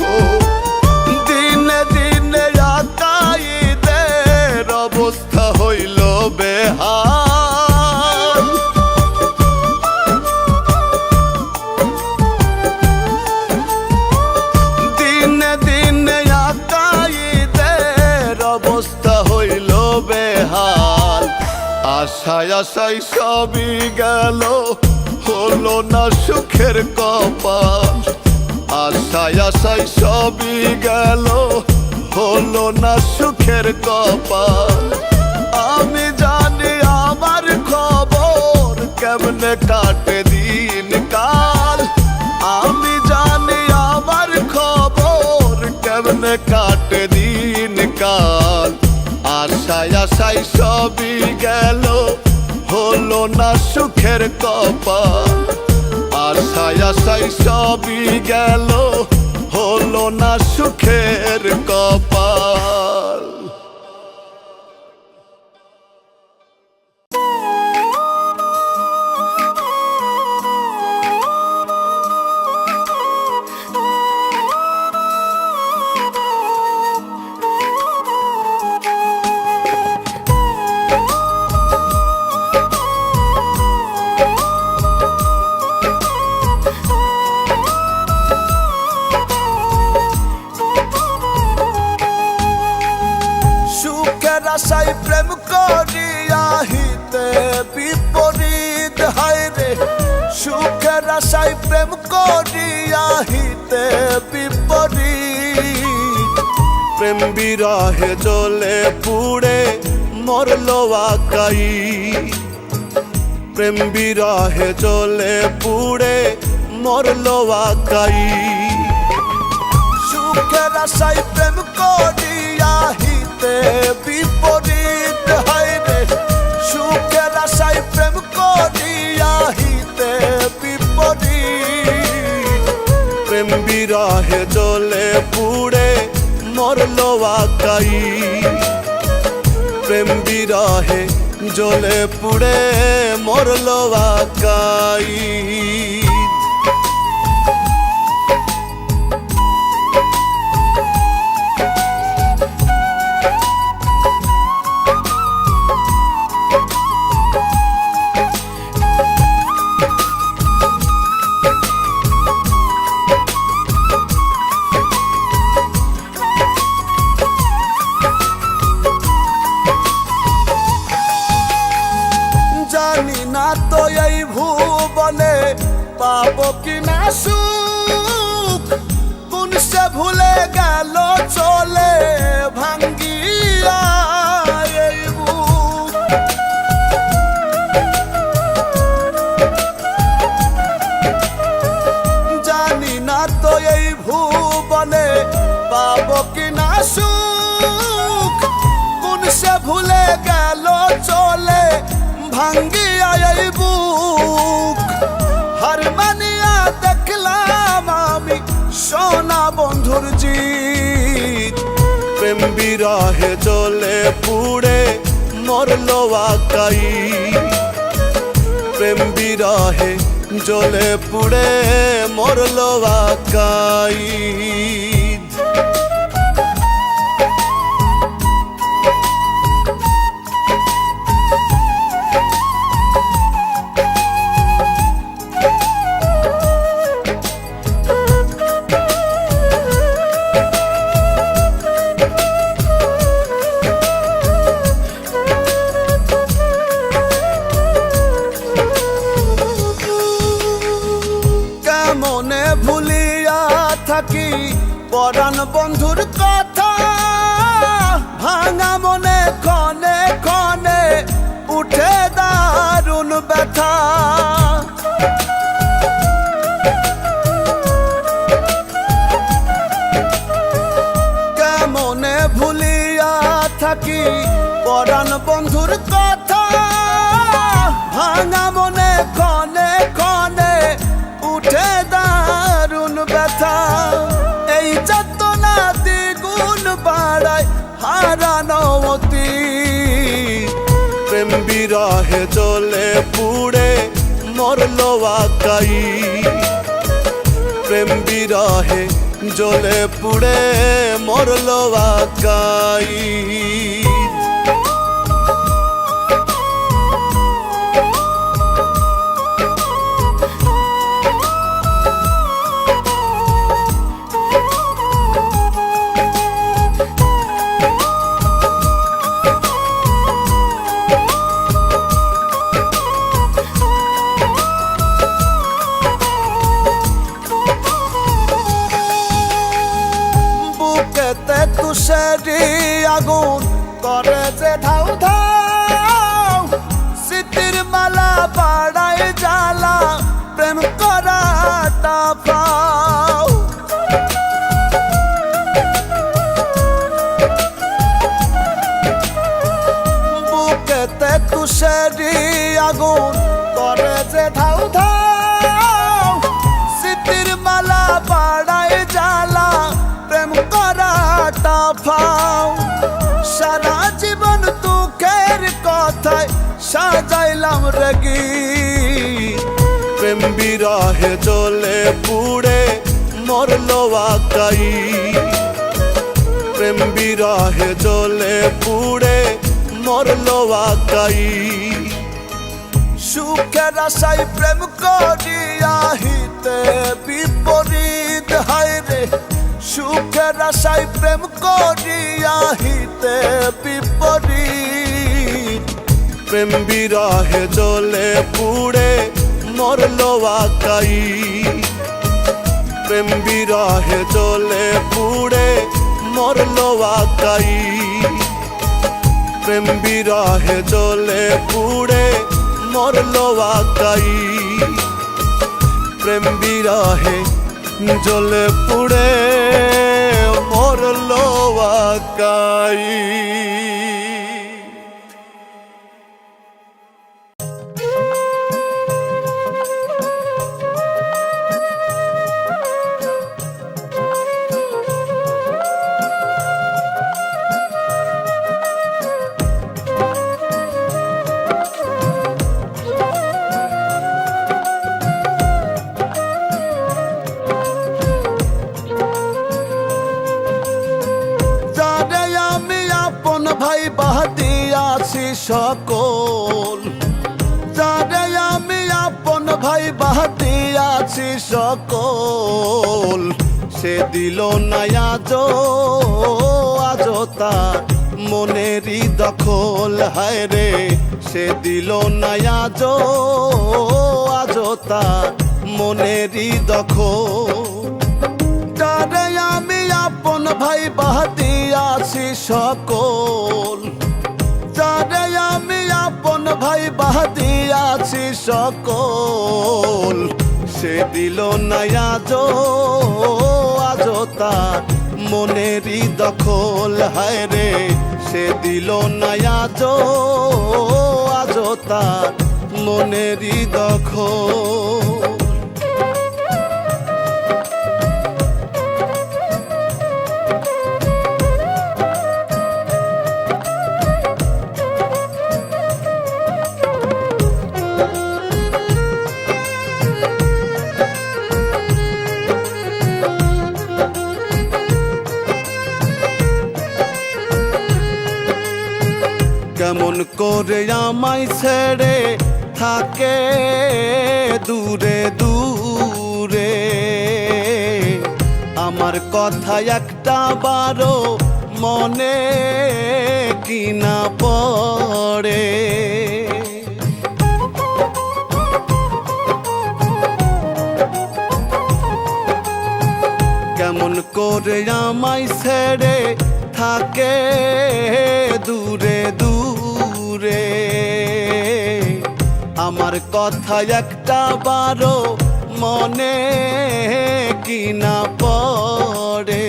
দিনে দিনে আকাইদের অবস্থা হইল বেহাল। দিনে দিনে আকাইদের অবস্থা হইল বেহাল। আশায় আশায় সবই গেল, হলো না সুখের কপাল। আশায় আশায় সবই গেল, হলো না সুখের কপাল। আমি জানি আমার খবর কেমনে কাটে দিন কাল। আমি জানি আমার খবর কেমনে কাটে দিন কাল। আশায় আশায় সবই গেল, হলো না সুখের কপাল। আশায় আশায় সবই গেল, হলো না সুখের কপাল। আশায় প্রেম করিয়া হিতে বিপরীত হায় রে, সুখের আশায় প্রেম করিয়া হিতে বিপরীত। প্রেম বিরহে জ্বলে পুড়ে মরলো আকাই, প্রেম বিরহে জ্বলে পুড়ে মরলো আকাই। সুখের আশায় প্রেম করিয়া হিতে বিপরীত হায় রে, সুখের আশায় প্রেম করিয়া হিতে বিপরীত। প্রেম বিরহে জ্বলে পুড়ে মরলো আকাই, প্রেম বিরহে জ্বলে পুড়ে মরলো আকাই। জানি না তো এই ভুবনে পাবো কিনা সুখ, কোন সে ভুলে গেল চলে ভাঙ্গিয়া এই বুক। জানি না তো এই ভুবনে পাবো কিনা সুখ, কোন সে ভুলে গেল চলে ভাঙ্গিয়া এই বুক। হার মানিয়া দেখলাম আমি সোনা বন্ধুর জিত, প্রেম বিরহে জ্বলে পুড়ে মরলো আকাই, প্রেম বিরহে জ্বলে পুড়ে মরলো আকাই। মনে ভুলিয়া থাকি পরাণ বন্ধুর কথা, ভাঙা মনে ক্ষণে ক্ষণে উঠে দারুণ ব্যথা। কেমনে ভুলিয়া থাকি পরাণ বন্ধুর কথা, ভাঙা মনে ক্ষণে ক্ষণে উঠে দারুণ ব্যথা। এই যাতনা দ্বিগুণ বাড়ায় হারানো অতীত, প্রেম বিরহে জ্বলে পুড়ে মরলো আকাই, প্রেম বিরহে জ্বলে পুড়ে মরলো আকাই। তুষারি আগুন করে যে ধাউ ধাউ, স্মৃতির মালা বাড়ায় জ্বালা প্রেম করাটা পাও। বুকেতে তুষারি আগুন করে যে ধাউ ধাউ, স্মৃতির মালা বাড়ায় জ্বালা প্রেম করাটা পাও। সারা জীবন দুঃখের কথায় সাজাইলাম রে গীত, প্রেম বিরহে জ্বলে পুড়ে মরলো আকাই, প্রেম বিরহে জ্বলে পুড়ে মরলো আকাই। সুখের আশায় প্রেম করিয়া হিতে বিপরীত হায় রে, সুখের আশায় প্রেম করিয়া হিতে বিপরীত। প্রেম বিরহে জ্বলে পুড়ে মরলো আকাই, প্রেম বিরহে জ্বলে পুড়ে মরলো আকাই, প্রেম বিরহে জ্বলে পুড়ে মরলো আকাই, প্রেম বিরহে জ্বলে পুড়ে মরলো আকাই। ভাই বাহাদিয়াছি সকল, যারে আমি আপন ভাই বাহাদিয়াছি সকল, সে দিল না আজো আজো তার মনেরই দখল, হায় রে সে দিল না আজো আজো তার মনেরই দখল। যারে আমি আপন ভাই বাহাদিয়াছি সকল, যারে আমি আপন ভাই বাহাদিয়াছি সকল, সে দিল না আজো আজো তার মনেরই দখল, হায় রে সে দিল না আজো আজো তার মনেরই দখল। কেমন করে আমায় ছেড়ে থাকে দূরে দূরে, আমার কথা একটা বারো মনে কি না পড়ে। কেমন করে আমায় ছেড়ে থাকে দূরে দূরে, আমার কথা একটা বারো মনে কি না পড়ে।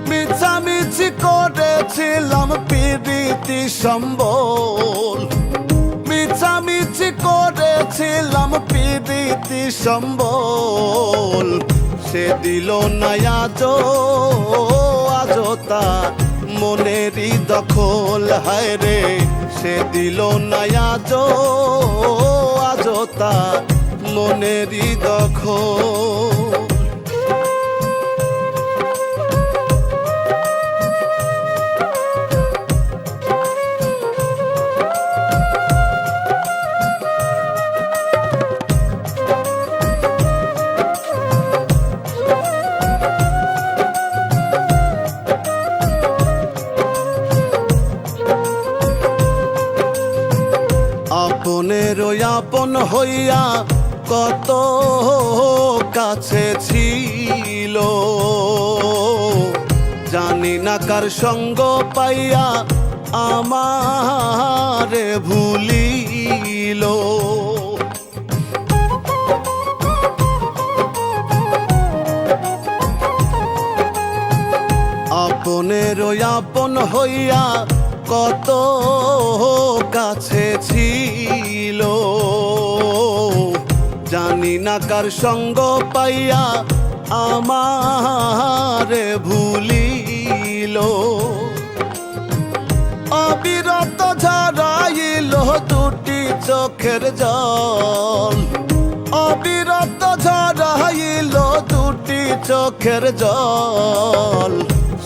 মিছামিছি করেছিলাম প্রীতি সম্বল, মিছামিছি করেছিলাম প্রীতি সম্বল, সে দিল না আজো আজো তার মনেরই দখল, হায় রে সে দিল না আজো আজো তার মনেরই দখল। আপনেরও আপন হইয়া কত কাছে ছিল, জানি না কার সঙ্গ পাইয়া আমারে ভুলিল। আপনেরও আপন হইয়া কত কাছে ছিল, জানি না কার সঙ্গ পাইয়া আমারে ভুলিল। অবিরত ঝরাইল দুটি চোখের জল, অবিরত ঝরাইল দুটি চোখের জল,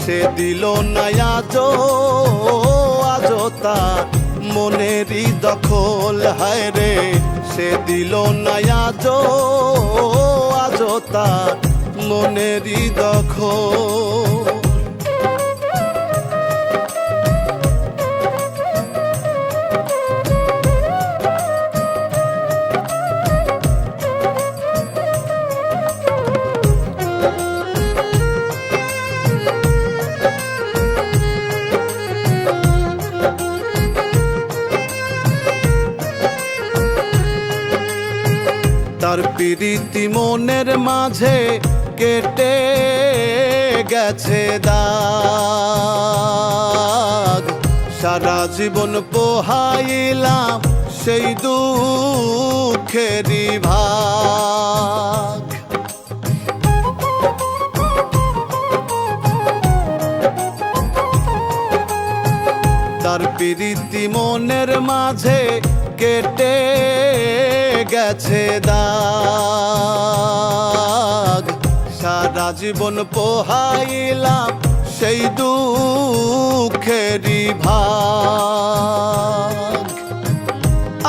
সে দিল না আজো আজো তার মনেরই দখল, হায় রে সে দিল না আজো আজো তার মনেরই দখল। তার প্রীতি মনের মাঝে কেটে গেছে দাগ, সারা জীবন পোহাইলাম সেই দুঃখেরই ভাগ। তার প্রীতি মনের মাঝে কেটে গেছে দাগ, সারা জীবন পোহাইলাম সেই দুঃখেরই ভাগ।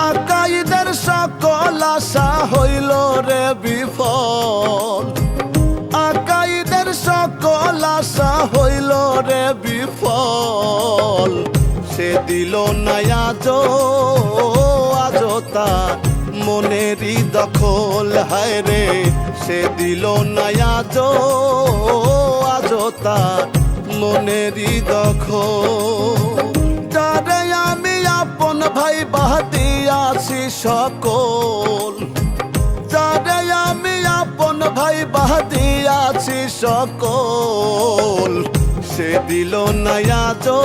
আকাইদের সকল আশা হইল রে বিফল, আকাইদের সকল আশা হইল রে বিফল। সে দিল না আজো তার মনেরই দখল, হায় রে সে দিল না আজো তার মনেরই দখল। যারে আমি আপন ভাই বাদিয়াছি সকল, যারে আমি আপন ভাই বাদিয়াছি সকল। সে দিল না আজো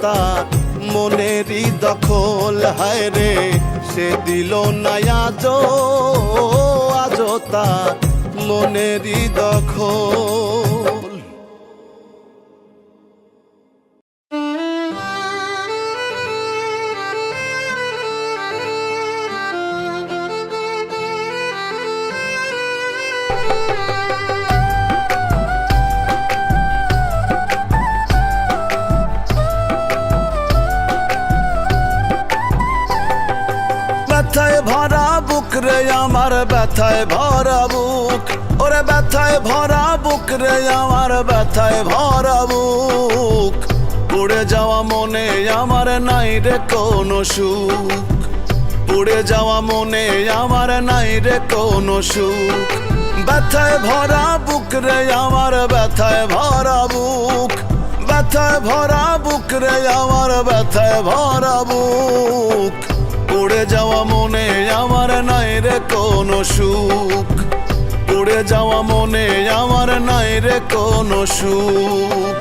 তার মনেরই দখল, হায় রে সে দিল না আজো তার মনেরই দখল। ব্যথায় ভরা বুক রে আমার, ব্যথায় ভরা বুক, ওরে ব্যথায় ভরা বুক রে আমার, ব্যথায় ভরা বুক। পুড়ে যাওয়া মনে আমার নাই রে কোনো সুখ, পুড়ে যাওয়া মনে আমার নাই রে কোনো সুখ। ব্যথায় ভরা বুক রে আমার, ব্যথায় ভরা বুক, ব্যথায় ভরা বুক রে আমার, ব্যথায় ভরা বুক। পুড়ে যাওয়া মনে আমার নাই রে কোনো সুখ, পুড়ে যাওয়া মনে আমার নাই রে কোনো সুখ।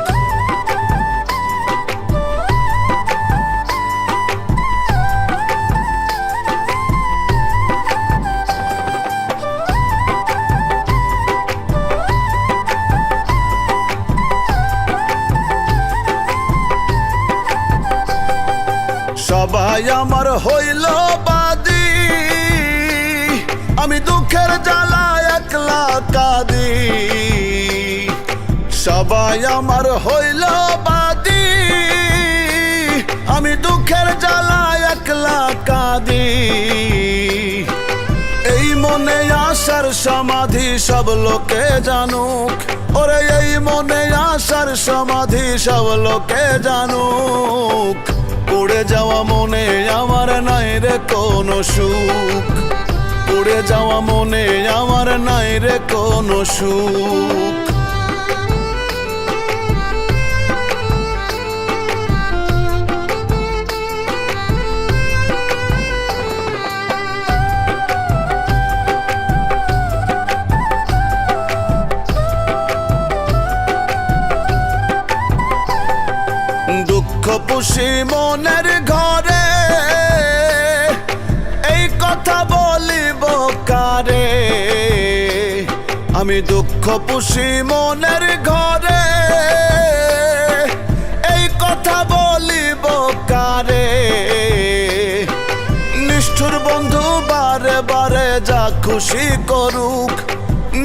সবাই আমার হইল বাদী, আমি দুঃখের জ্বালা একলা কাঁদি। সবাই আমার হইল বাদী, আমি দুঃখের জ্বালা একলা কাঁদি। এই মনে আশার সমাধি সব লোকে জানুক, ওরে এই মনে আশার সমাধি সব লোকে জানুক। পুড়ে যাওয়া মনে আমার নাই রে কোনো সুখ, পুড়ে যাওয়া মনে আমার নাই রে কোনো সুখ। দুঃখ পুষি মনের ঘরে, এই কথা বলিব কারে। আমি দুঃখ পুষি মনের ঘরে, এই কথা বলিব কারে। নিষ্ঠুর বন্ধু বারে বারে যা খুশি করুক,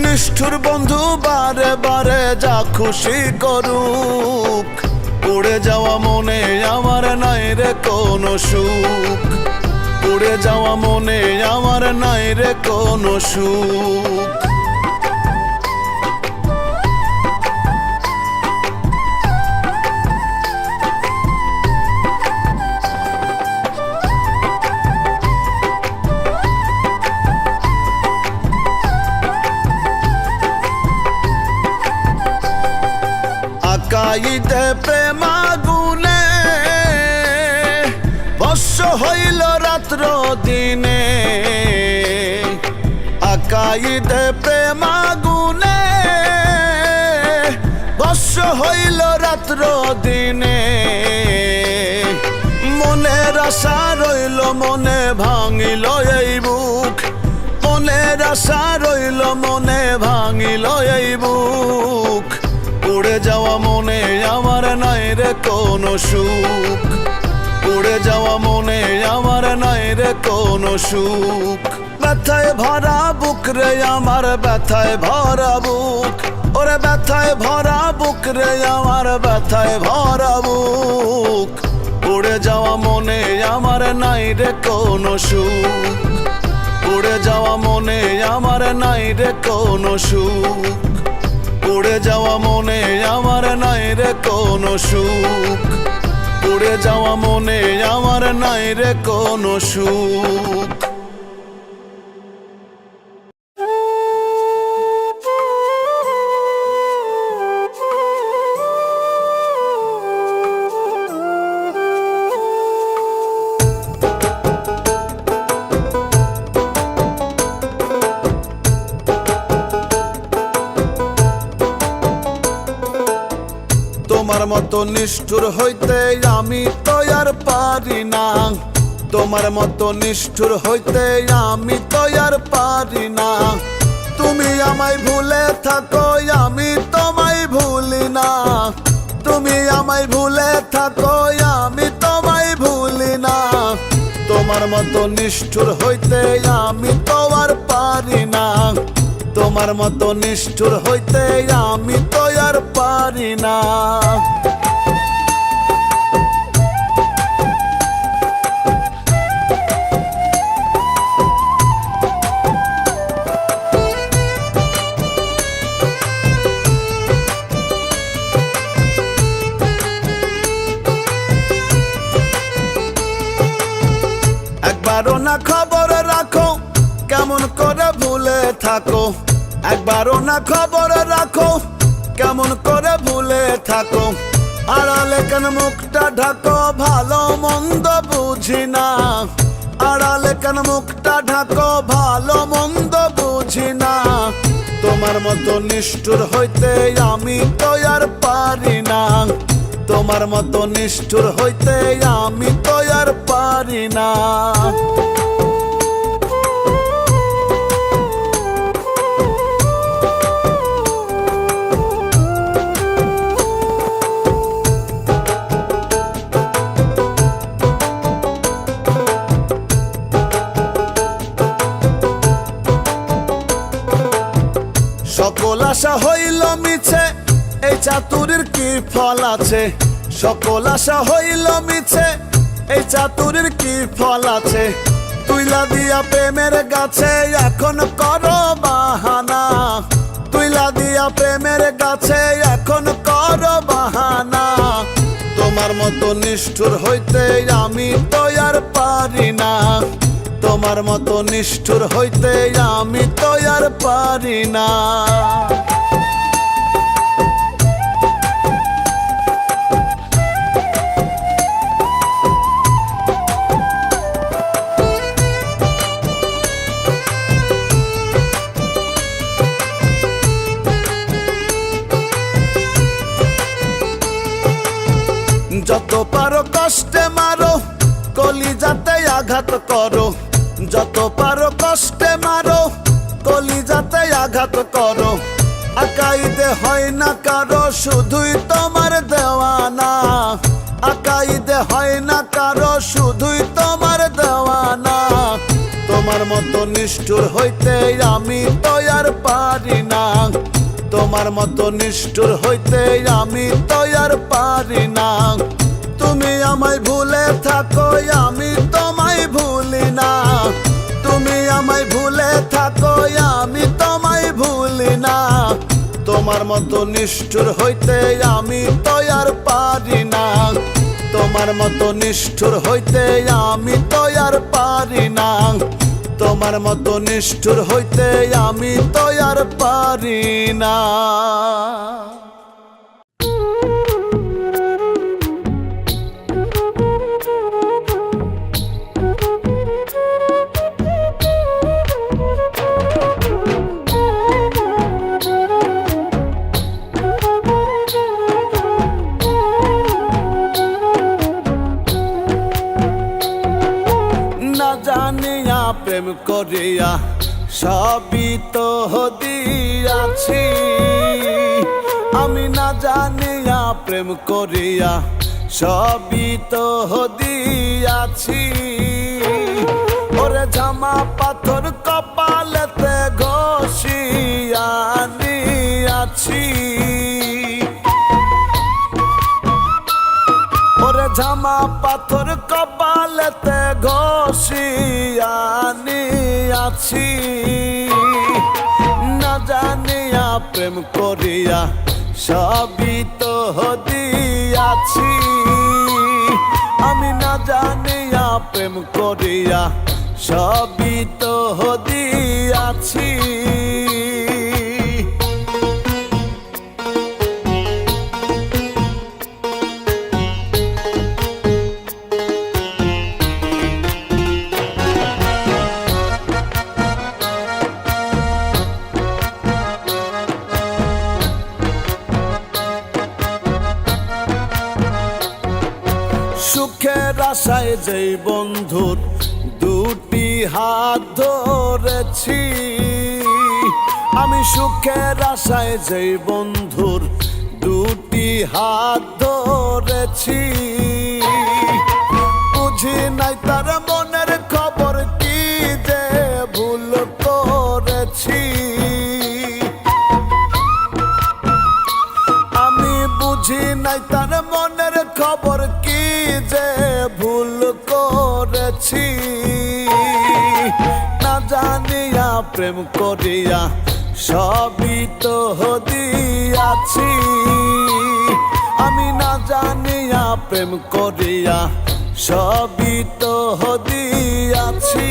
নিষ্ঠুর বন্ধু বারে বারে যা খুশি করুক। পুড়ে যাওয়া মনে আমার নাই রে কোনো সুখ, পুড়ে যাওয়া মনে আমার নাই রে কোনো সুখ। আকাইতে প্রেমাগুনে ভস্য হইল রাত্র দিনে। পোহাই দে প্রেম আগুনে, বর্ষ হইল রাত্র দিনে। মনের আশা রইল মনে ভাঙিল এই বুক, মনের আশা রইল মনে ভাঙিল এই বুক। উড়ে যাওয়া মনে আমার নাই রে কোনো সুখ, উড়ে যাওয়া মনে আমার নাই রে কোনো সুখ। ব্যথায় ভরা বুক রে আমার, ব্যথায় ভরা বুক, ওরে ব্যথায় ভরা বুক রে আমার, ব্যথায় ভরা বুক। উড়ে যাওয়া মনে আমার নাই রে কোনো সুখ, উড়ে যাওয়া মনে আমার নাই রে কোনো সুখ, উড়ে যাওয়া মনে আমার নাই রে কোনো সুখ, উড়ে যাওয়া মনে আমার নাই রে কোনো সুখ। তোমার মতো নিষ্ঠুর হইতে আমি তো আর পারি না, তোমার মতো নিষ্ঠুর হইতে আমি তো আর পারি না। তুমি আমায় ভুলে থাকো আমি তোমায় ভুলি না, তুমি আমায় ভুলে থাকো আমি তোমায় ভুলি না। তোমার মতো নিষ্ঠুর হইতে আমি তো আর পারি না, তোমার মতো নিষ্ঠুর হইতে আমি তো আর পারি না। একবারও না খবর রাখো কেমন করে ভুলে থাকো, একবারও না খবর রাখো কেমন করে ভুলে থাকো। আড়ালে কেন মুখটা ঢাকো ভালো মন্দ বুঝি না, আড়ালে কেন মুখটা ঢাকো ভালো মন্দ বুঝি না। তোমার মতো নিষ্ঠুর হইতে আমি তো আর পারি না, তোমার মতো নিষ্ঠুর হইতে আমি তো আর পারি না। সকল আশা হইল মিছে এই চাতুরীর কি ফল আছে, সকল আশা হইল মিছে এই চাতুরীর কি ফল আছে। তুইলা দিয়া প্রেমের গাছে এখন করো বাহানা, তুইলা দিয়া প্রেমের গাছে এখন করো বাহানা। তোমার মতো নিষ্ঠুর হইতে আমি তো আর পারি না, তোমার মতো নিষ্ঠুর হইতে আমি তো আর পারি না। যত পারো কষ্টে মারো কলিজাতে আঘাত করো, যত পারো কষ্টে মারো কলিজাতে আঘাত করো। আকাইদে হয় না কারো শুধুই তোমার দেওয়ানা, আকাইদে হয় না কারো শুধুই তোমার দেওয়ানা। তোমার মতো নিষ্ঠুর হইতে আমি তো আর পারি না, তোমার মতো নিষ্ঠুর হইতে আমি তো আর পারি না। তুমি আমায় ভুলে থাকো আমি তোমায় ভুলি না, তুমি আমায় ভুলে থাকো আমি তোমায় ভুলি না। তোমার মতো নিষ্ঠুর হইতে আমি তো আর পারি না, তোমার মতো নিষ্ঠুর হইতে আমি তো আর পারি না, তোমার মতো নিষ্ঠুর হইতে আমি তো আর পারি না। প্রেম করিয়া সবই তো দিয়াছি আমি না জানিয়া প্রেম করিয়া সবই তো দিয়াছি ওরে জামা পাথর কপালেতে ঘষিয়া নিয়াছি ওরে জামা পাথর কপালেতে ঘষিয়া নিয়াছি না জানিয়া প্রেম করিয়া সবই তো দিয়াছি আমি না জানিয়া প্রেম করিয়া সবই তো দিয়াছি সুখের আশায় যেই বন্ধুর দুটি হাত ধরেছি আমি সুখের আশায় যেই বন্ধুর দুটি হাত ধরেছি বুঝি নাই তার মনের খবর কি যে ভুল করেছি আমি বুঝি নাই তার মনের খবর কি যে ভুল করেছি না জানিয়া প্রেম করিয়া সবই তো দিয়াছি আমি না জানিয়া প্রেম করিয়া সবই তো দিয়াছি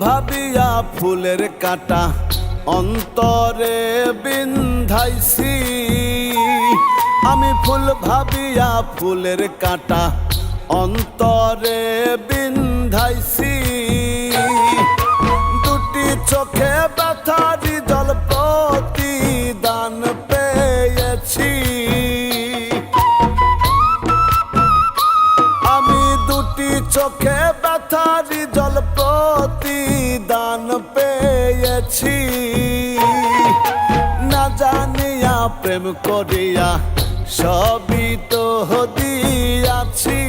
ভাবিয়া ফুলের কাটা অন্তরে বিন্ধাইছি আমি ফুল ভাবিয়া ফুলের কাটা অন্তরে বিন্ধাইছি দুটি চোখে ব্যথারি জল প্রতিদান পেয়েছি আমি দুটি চোখে ব্যথারি জল প্রতিদান পেয়েছি না জানিয়া প্রেম করিয়া সবই তো দিয়াছি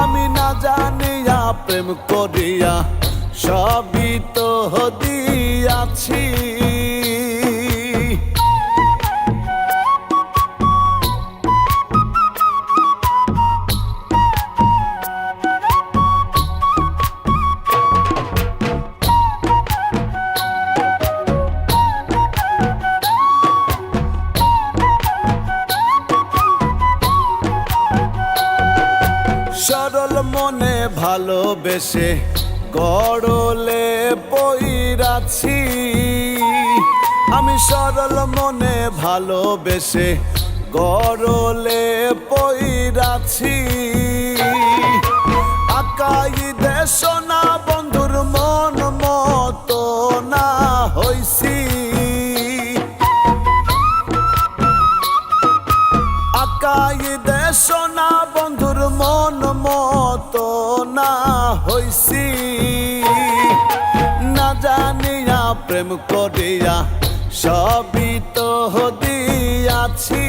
আমি না জানিয়া প্রেম করিয়া সবই তো দিয়াছি সরল মনে ভালোবেসে গড়লে পইরাছি আমি সরল মনে ভালোবেসে গড়লে পইরাছি আকাইদে সোনা বন্ধুর মন মতো না হইছি আকাইদে সোনা বন্ধুর মন মতো না হইছি না জানিয়া প্রেম করিয়া সবই তো দিয়াছি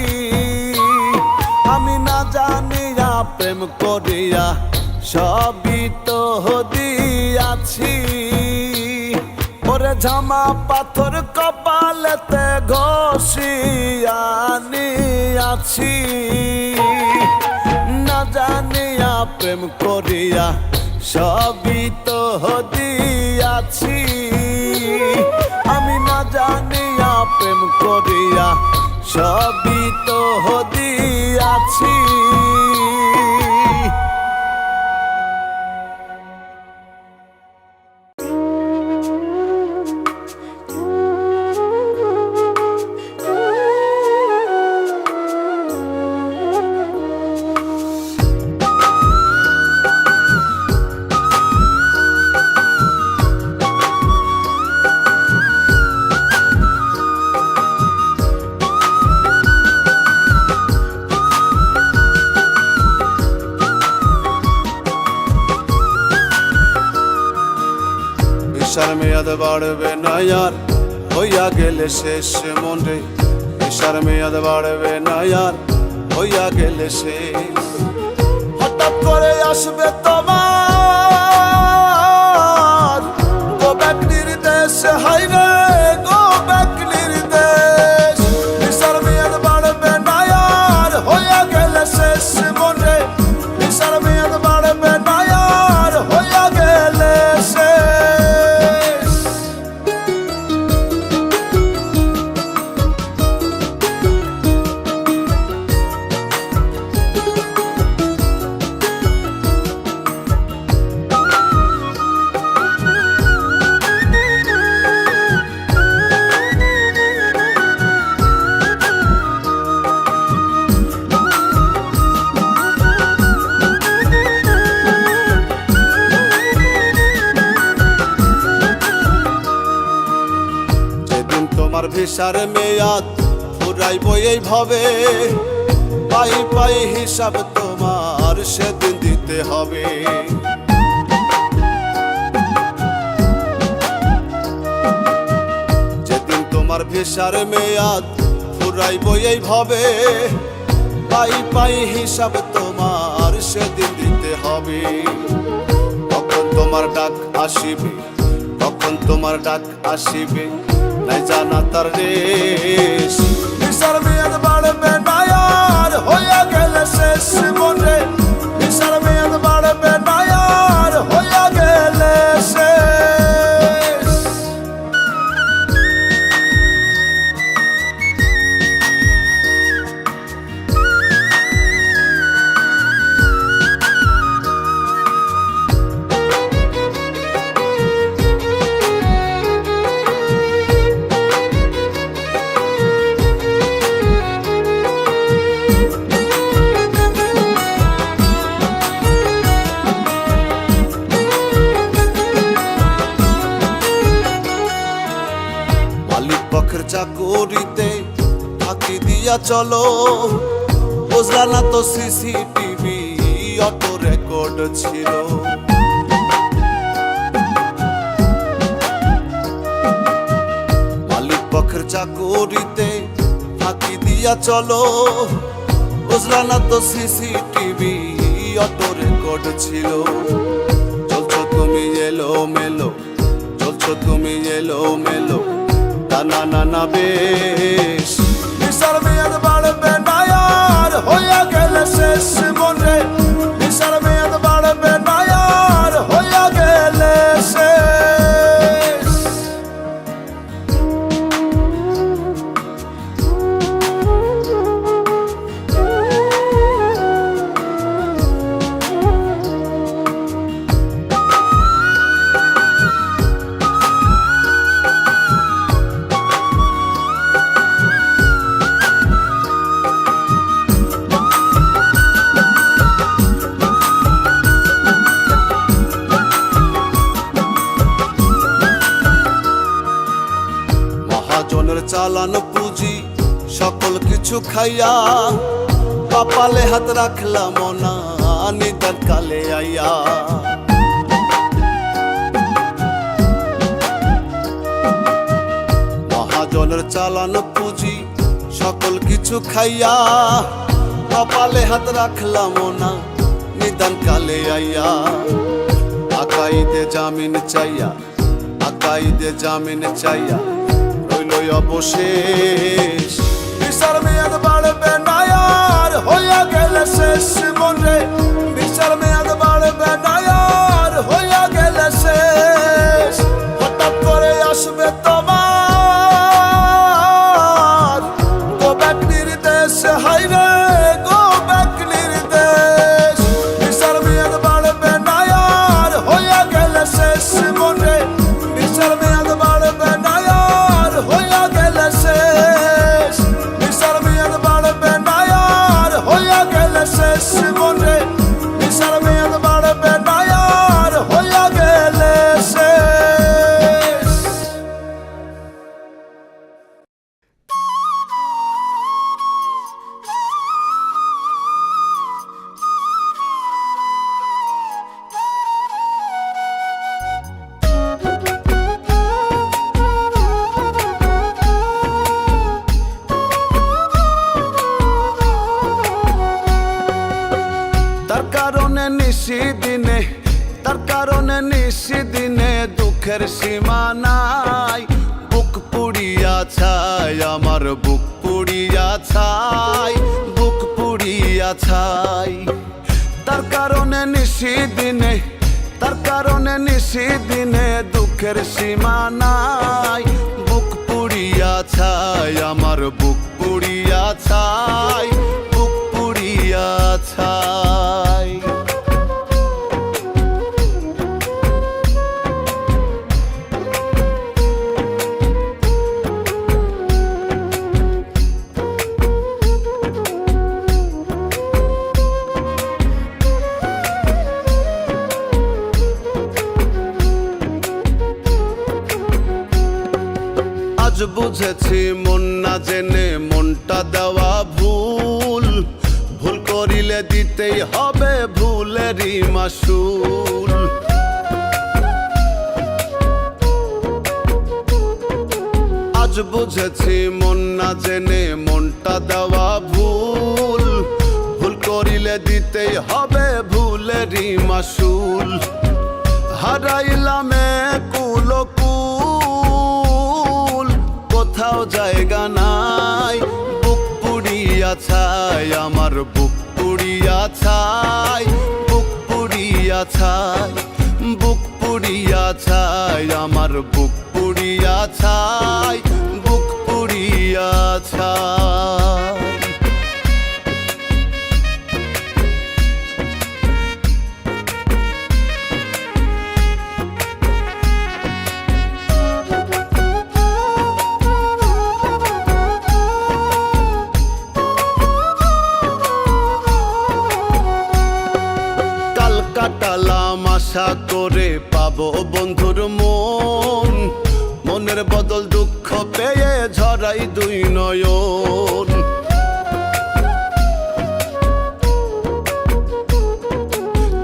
আমি না জানিয়া প্রেম করিয়া সবই তো দিয়াছি ওরে জামা পাথর কপালেতে ঘষিয়া নিয়াছি না জানিয়া প্রেম করিয়া সবই তো দিয়াছি আমি না জানিয়া প্রেম করিয়া সবই তো দিয়াছি মেয়াদ বাড়বে না আর হইয়া গেলে শেষ মনে, নেশার মেয়াদ বাড়বে না আর হইয়া গেলে শেষ। হঠাৎ করে আসবে তোমার গো ব্যাক নির্দেশ, হাই রে গো ব্যাক নির্দেশ। নেশার মেয়াদ বাড়বে না আর হইয়া গেলে শেষ মনে, নেশার মেয়াদ বাড়বে না আর হইয়া গেলে শেষ। তোমার ভিসার মেয়াদ ফুরাইব এইভাবে, পাই পাই হিসাব তোমার সেদিন দিতে হবে। যেদিন তোমার ভিসার মেয়াদ ফুরাইব এইভাবে, পাই পাই হিসাব তোমার সেদিন দিতে হবে। কখন তোমার ডাক আসিবে, কখন তোমার ডাক আসিবে নাই জানা তার রেশ। নেশার মেয়াদ বাড়বে না আর হইয়া গেলে শেষ মনে, নেশার মেয়াদ বাড়বে না আর হইয়া গেলে শেষ। পক্ষের চাকুরিতে ফাঁকি দিয়া চলো, বুঝলা না তো সিসিটিভি অটো রেকর্ড ছিল। মালিক পক্ষের চাকুরিতে ফাঁকি দিয়া চলো, বুঝলা না তো সিসিটিভি অটো রেকর্ড ছিল। চলছো তুমি এলো মেলো, চলছো তুমি এলো মেলো, না না না বেশ। নেশার মেয়াদ বাড়বে না আর হইয়া গেলে শেষ মনে, নেশার মেয়াদ বাড়বে না আর হইয়া গেলে শেষ। মহাজনের চালানো পুঁজি সকল কিছু খাইয়া, কপালে হাত রাখলাম না নিদান কালে আইয়া। মহাজনের চালানো পুঁজি সকল কিছু খাইয়া, কপালে হাত রাখলাম না নিদান কালে আইয়া। আকাইদে জামিন চাইয়া, আকাইদে জামিন চাইয়া রইল অবশেষ। নেশার মেয়াদ বাড়বে না আর হইয়া গেলে শেষ মনে, নেশার মেয়াদ বাড়বে না আর হইয়া গেলে শেষ। হঠাৎ করে আসবে তোমার গো ব্যাক নির্দেশ, হাই রে গো ব্যাক নির্দেশ। নেশার মেয়াদ বাড়বে না আর হইয়া গেলে শেষ মনে, নেশার মেয়াদ বাড়বে না আর হইয়া গেলে শেষ। নেশার মেয়াদ বাড়বে না আর হইয়া গেলে শেষ মনে, নেশার মেয়াদ বাড়বে না আর হইয়া গেলে শেষ। দুঃখের সীমা নাই। বুক পুড়িয়া ছাই আমার, বুক পুড়িয়া ছাই, বুক পুড়িয়া ছাই। তার কারণে নিশিদিনে, তার কারণে নিশিদিনে দুঃখের সীমা নাই। বুক পুড়িয়া ছাই আমার, বুক পুড়িয়া ছাই, বুক পুড়িয়া ছাই। আজ বুঝেছি মন না জেনে মনটা দেওয়া ভুল। ভুল করিলে দিতেই হবে ভুলেরই মাসুল। আজ বুঝেছি মন না জেনে মনটা দেওয়া ভুল। ভুল করিলে দিতেই হবে ভুলেরই মাসুল। হারাইলামে কুলকুল, কোথাও জায়গা নাই। বুক পুড়িয়া ছাই আমার, বুক পুড়িয়া ছাই, বুক পুড়িয়া ছাই, বুক পুড়িয়া ছাই আমার, বুক পুড়িয়া ছাই, বুক পুড়িয়া ছাই। কাটালাম আশা করে পাবো বন্ধুর মন। মনের বদল দুঃখ পেয়ে ঝরাই দুই নয়ন।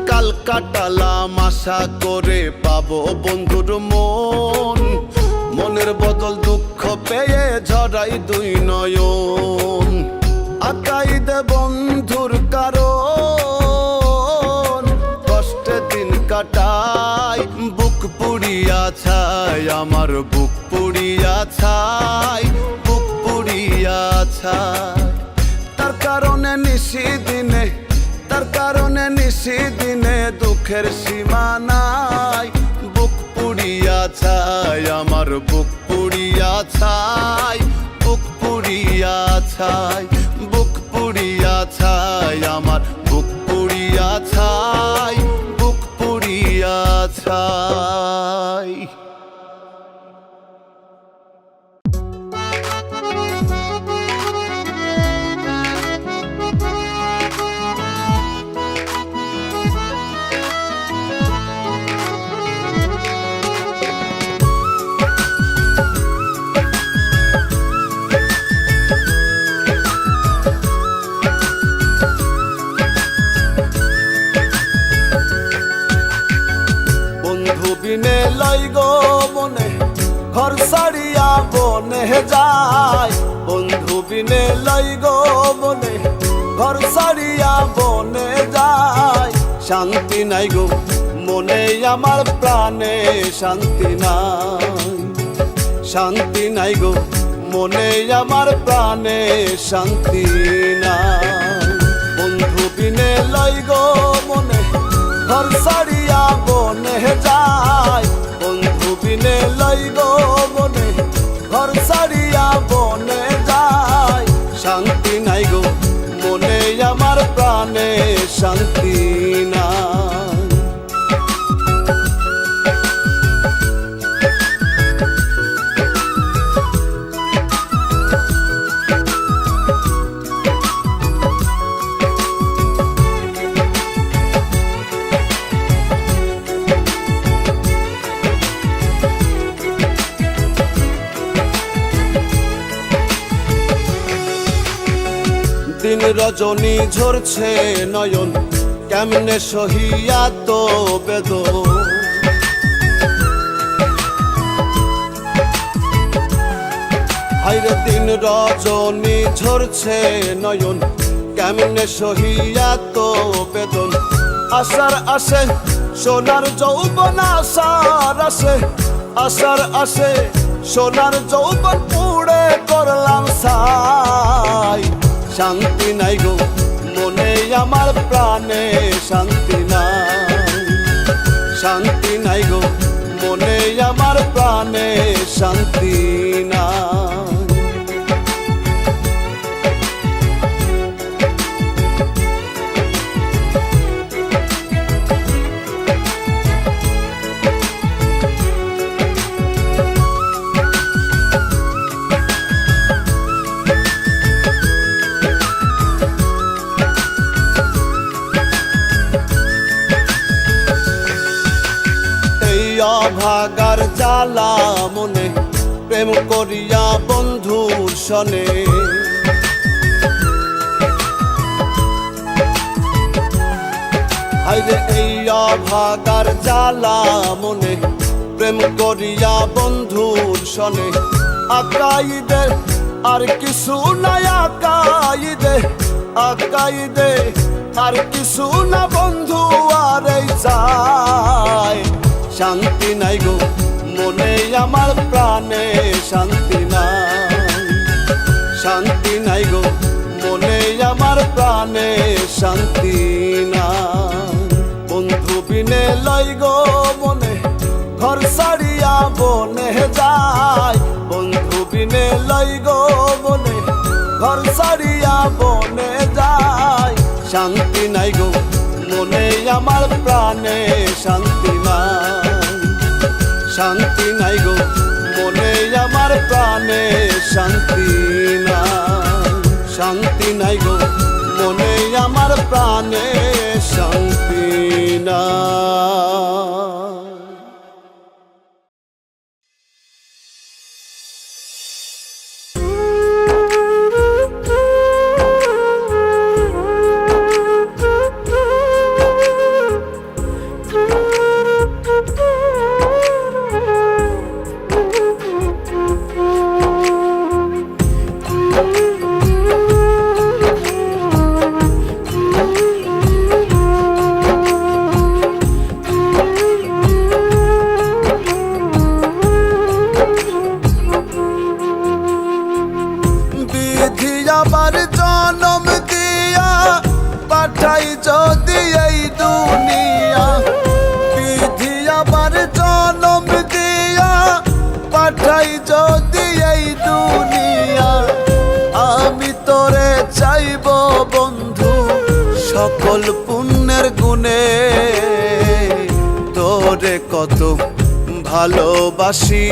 কাল কাটালাম আশা করে পাবো বন্ধুর মন। মনের বদল দুঃখ পেয়ে ঝরাই দুই নয়ন। আকাই দে বন্ধুর কারণ, কষ্টে দিন কাটাই। বুক পুড়িয়া ছাই আমার, বুক পুড়িয়া ছাই, বুক পুড়িয়া ছাই। তার কারণে নিশিদিনে, তার কারণে নিশিদিনে দুঃখের সীমা নাই। বুক পুড়িয়া ছাই আমার, বুক পুড়িয়া ছাই, বুক পুড়িয়া ছাই, বুক পুড়িয়া ছাই আমার, বুক পুড়িয়া ছাই, বুক পুড়িয়া ছাই। বিনে লই গো মনে ঘর ছাড়িয়া বনে যায়। বন্ধু বিনে লই গো মনে ঘর ছাড়িয়া বনে যায়। শান্তি নাই গো মনে আমার প্রাণে, শান্তি নাই, শান্তি নাই গো মনে আমার প্রাণে, শান্তি নাই। বন্ধু বিনে লই গো মনে ঘর ছাড়িয়া বনে যায়। বন্ধু বিনে লই গো মনে ঘর ছাড়িয়া বনে যায়। শান্তি নাই গো মনে আমার প্রাণে, শান্তি নাই। দিন রজনী ঝরছে নয়ন, কেমনে সহিয়া তো বেদন। হায়রে দিন রজনী ঝরছে নয়ন, কেমনে সহিয়া তো বেদন। আশার আসে সোনার যৌবন, আশার আসে আশার আসে সোনার যৌবন পুড়ে করলাম ছাই। শান্তি নাই গো মনে আমার প্রাণে শান্তি নাই, শান্তি নাই গো মনে আমার প্রাণে শান্তি নাই। ভাগার জ্বালা মনে প্রেম করিয়া বন্ধুর সনে, হাইরে এই ভাগার জ্বালা মনে প্রেম করিয়া বন্ধুর সনে। আকাইদে আর কিছু নাই, আকাইদে আকাইদে আর কিছু না বন্ধু আর এই যায়। শান্তি নাই গো মনে আমার প্রাণে শান্তি নাই, শান্তি নাই গো মনে আমার প্রাণে শান্তি নাই। বন্ধু বিনে লই গো মনে ঘর ছাড়িয়া বনে যায়, বন্ধু বিনে লই গো মনে ঘর ছাড়িয়া বনে যায়। শান্তি নাই গো মনে আমার প্রাণে শান্তি নাই, শান্তি নাই গো মনে আমার প্রাণে শান্তি নাই, শান্তি নাই গো মনে আমার প্রাণে শান্তি নাই। আবার জনম দিয়া পাঠাই যদি এই দুনিয়া, বিধি আবার জনম দিয়া পাঠাই যদি এই দুনিয়া। আমি তোরে চাইব বন্ধু সকল পুণ্যের গুণে, তোরে কত ভালোবাসি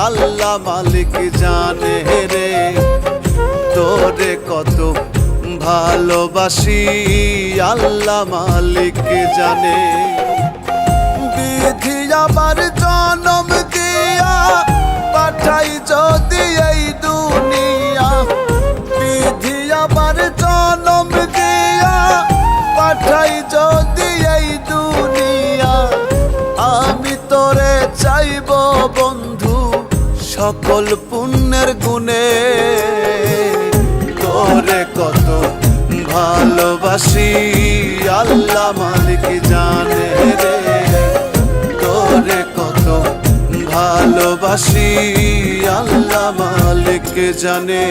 আল্লাহ মালিক জানে রে, তোরে কত ভালোবাসি আল্লাহ মালিক জানে। বিধি আবার জনম দিয়া পাঠাই যদি এই দুনিয়া, বিধি আবার জনম দিয়া পাঠাই যদি এই দুনিয়া। আমি তোরে চাইব বন্ধু সকল পুণ্যের গুণে, তোরে কত ভালোবাসি আল্লাহ মালিক জানে রে, তোরে কত ভালোবাসি আল্লাহ মালিক জানে।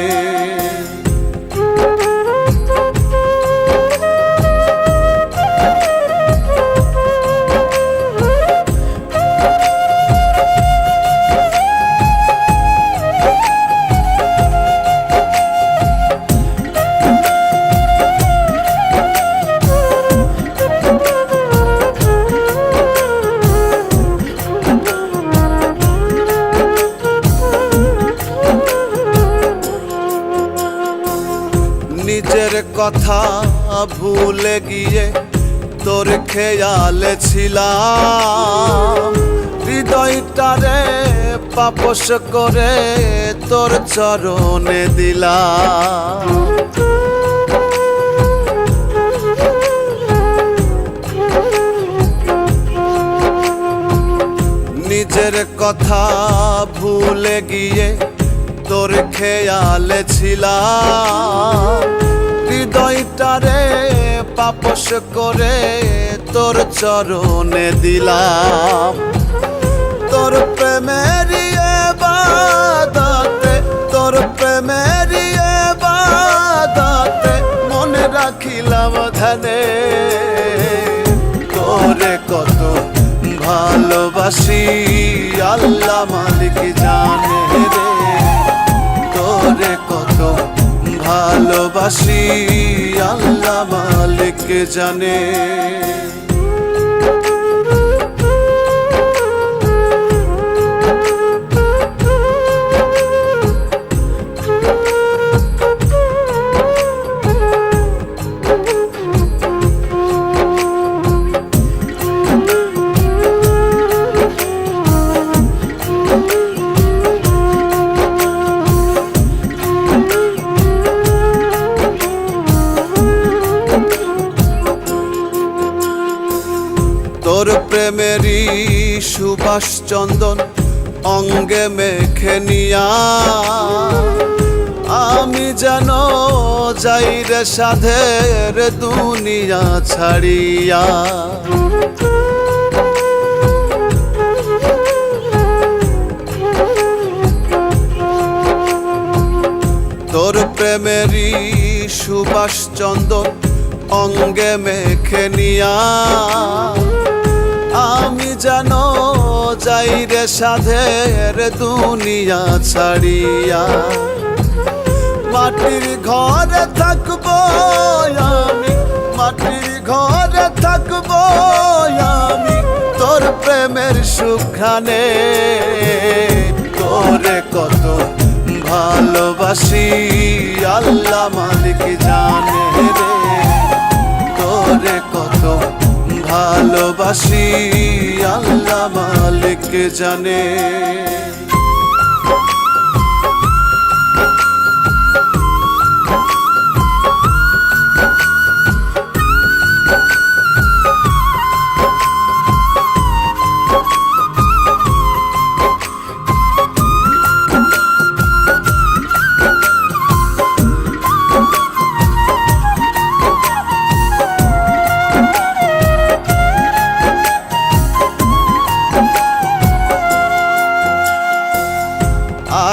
নিজের কথা ভুলে গিয়ে তোর খেয়ালে ছিলাম, হৃদয়টারে পাপস করে তোর চরণে দিলাম। নিজের কথা ভুলে গিয়ে তোর খেয়ালে ছিলাম, হৃদয়টারে পাপস করে তোর চরণে দিলাম। তোর প্রেমেরই ইবাদতে, তোর প্রেমেরই ইবাদতে মনে রাখিলাম ধ্যানে। তোরে কত ভালোবাসি আল্লাহ মালিক জানে রে, তোরে কত ভালোবাসি আল্লাহ মালিক জানে। তোর প্রেমেরই সুবাস চন্দন অঙ্গে মেখে নিয়া, আমি যেন যাই রে সাধের দুনিয়া ছাড়িয়া। তোর প্রেমেরই সুবাস চন্দন অঙ্গে মেখে নিয়া, আমি যেন যাই রে সাধের দুনিয়া ছাড়িয়া। মাটির ঘরে থাকবো আমি, মাটির ঘরে থাকবো আমি, তোর প্রেমের সুখানে। তোরে কত ভালোবাসি আল্লাহ মালিক জানে রে, তোরে কত ভালোবাসি আল্লাহ মালিক জানে।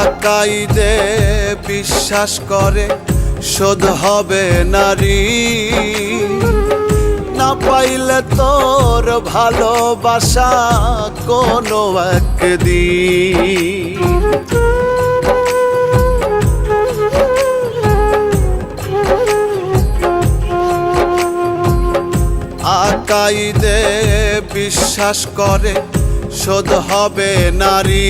আকাইদে বিশ্বাস করে শোধ হবে নারী, না পাইলে তোর ভালোবাসা কোনো একদিন। আকাইদে বিশ্বাস করে শোধ হবে নারী,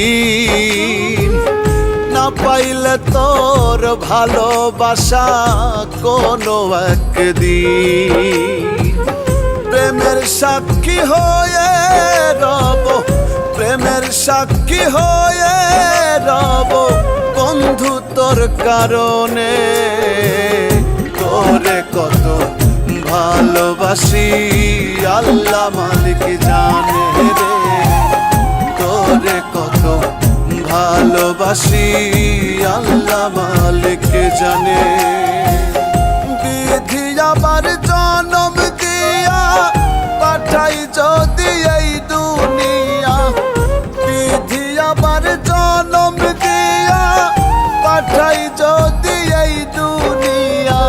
না পাইলে তোর ভালোবাসা কোনো একদিন। প্রেমের সাক্ষী হয়ে রব, প্রেমের সাক্ষী হয়ে রব বন্ধু তোর কারণে। তোরে কত ভালোবাসি আল্লাহ মালিক জানে রে, তোরে কত ভালোবাসি আল্লাহ মালিক জানে। বিধি আবার জনম দিয়া পাঠাই যদি এই দুনিয়া, বিধি আবার জনম দিয়া পাঠাই যদি এই দুনিয়া,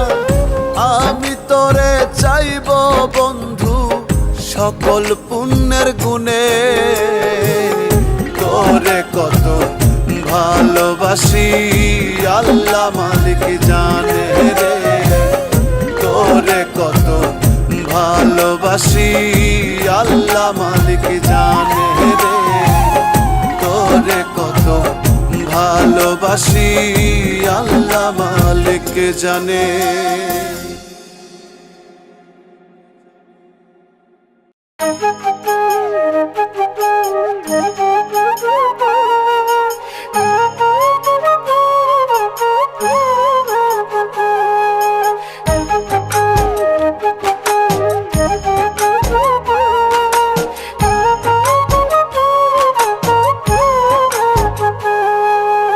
আমি তোরে চাইব বন্ধু সকল পুণ্যের গুণে। তোরে কত ভালোবাসি আল্লাহ মালিক জানে রে, তোরে কত ভালোবাসি আল্লাহ মালিক জানে রে, তোরে কত ভালোবাসি আল্লাহ মালিক জানে।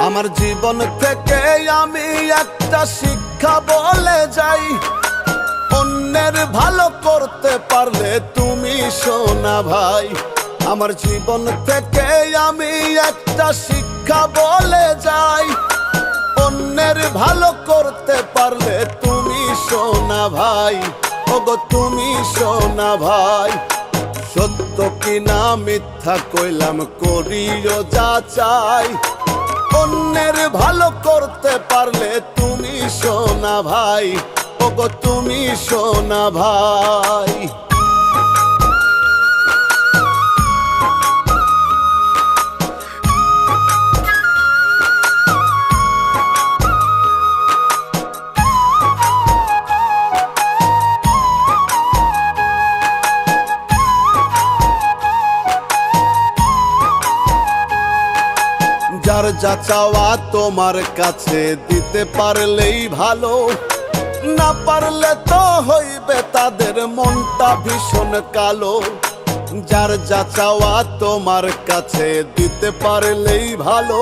আমার জীবন থেকে আমি একটা শিক্ষা বলে যাই, অন্যের ভালো করতে পারলে তুমি সোনা ভাই। আমার জীবন থেকে আমি একটা শিক্ষা বলে যাই, অন্যের ভালো করতে পারলে তুমি সোনা ভাই, ওগো তুমি সোনা ভাই। সত্য কিনা মিথ্যা কইলাম করিও যা চাই, অন্যের ভালো করতে পারলে তুমি সোনা ভাই, ওগো তুমি সোনা ভাই। যার যা চাওয়া তোমার কাছে দিতে পারলেই ভালো, না পারলে তো হইবে তাদের মনটা ভীষণ কালো। যার যা চাওয়া তোমার কাছে দিতে পারলেই ভালো,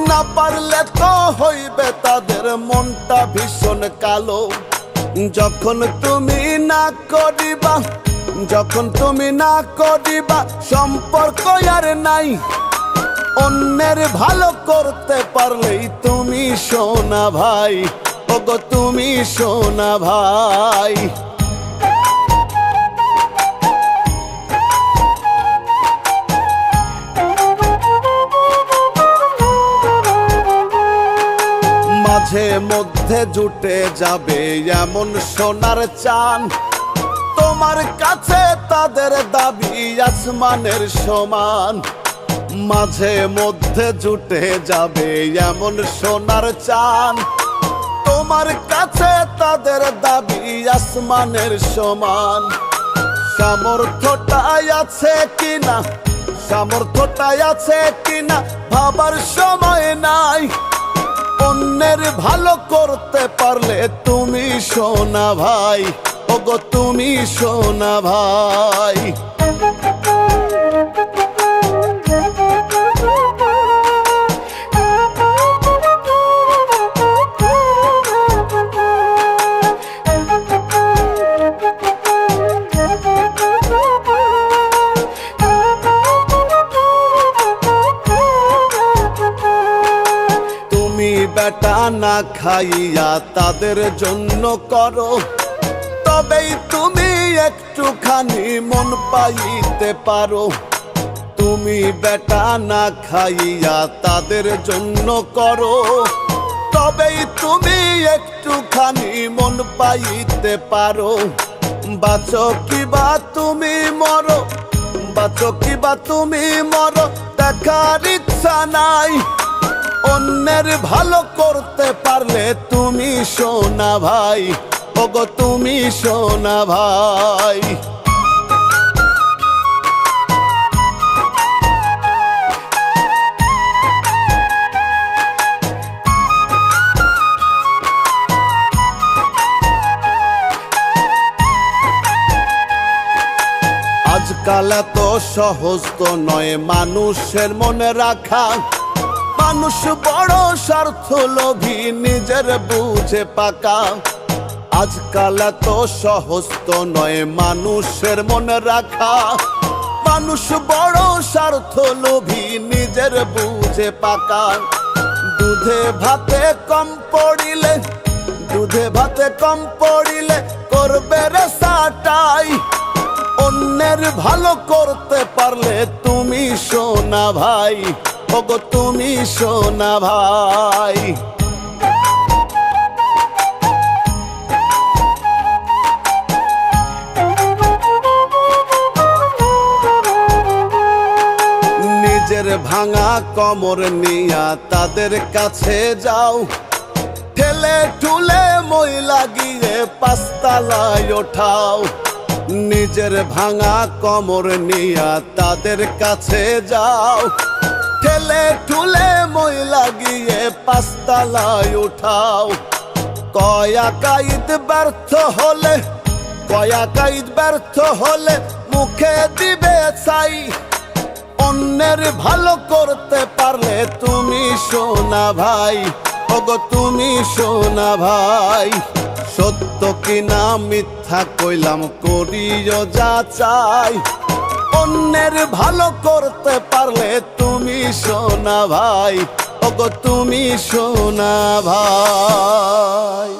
না পারলে তো হইবে তাদের মনটা ভীষণ কালো। যখন তুমি না করিবা, যখন তুমি না করিবা সম্পর্ক আর নাই, অন্যের ভালো করতে পারলেই তুমি সোনা ভাই, ওগো তুমি সোনা ভাই। মাঝে মধ্যে জুটে যাবে এমন সোনার চান, তোমার কাছে তাদের দাবি আসমানের সমান। মাঝে মধ্যে জুটে যাবে এমন সোনার চান, তোমার কাছে তাদের দাবি আসমানের সমান। সামর্থ্যটাই আছে কিনা, সামর্থ্যটাই আছে কিনা ভাবার সময় নাই, অন্যের ভালো করতে পারলে তুমি সোনা ভাই, ওগো তুমি সোনা ভাই। বেটা না খাইয়া তাদের জন্য করো, তবেই তুমি একটুখানি মন পাইতে পারো। তুমি বেটা না খাইয়া তাদের জন্য করো, তবেই তুমি একটুখানি মন পাইতে পারো। বাঁচো কিবা তুমি মরো, বাঁচো কিবা তুমি মরো, দেখার ইচ্ছা নাই, অন্যের ভালো করতে পারলে তুমি সোনা ভাই, ওগো তুমি সোনা ভাই। আজকাল এত সহজ তো নয় মানুষের মনে রাখা, মানুষ বড় স্বার্থ লোভী নিজের বুঝে পাকা। আজকাল এত সহজ তো নয় মানুষের মনে রাখা, মানুষ বড় স্বার্থ লোভী নিজের বুঝে পাকা। দুধে ভাতে কম পড়িলে, দুধে ভাতে কম পড়িলে করবে রে সাটাই, অন্যের ভালো করতে পারলে তুমি সোনা ভাই, ওগো তুমি সোনা ভাই। নিজের ভাঙা কোমর নিয়া তাদের কাছে যাও, ঠেলে ঠুলে মই লাগিয়ে পাঁচতলায় ওঠাও। নিজের ভাঙা কোমর নিয়া তাদের কাছে যাও, ঠেলে ঠুলে মই লাগিয়ে পাঁচতলায় উঠাও। কয়া কাইদ ব্যর্থ হলে, কয়া কাইদ ব্যর্থ হলে মুখে দিবে ছাই, অন্যের ভালো করতে পারলে তুমি সোনা ভাই, ওগো তুমি সোনা ভাই। সত্য কিনা মিথ্যা কইলাম করিও যা চাই, অন্যের ভালো করতে পারলে তুমি সোনা ভাই, ওগো তুমি সোনা ভাই।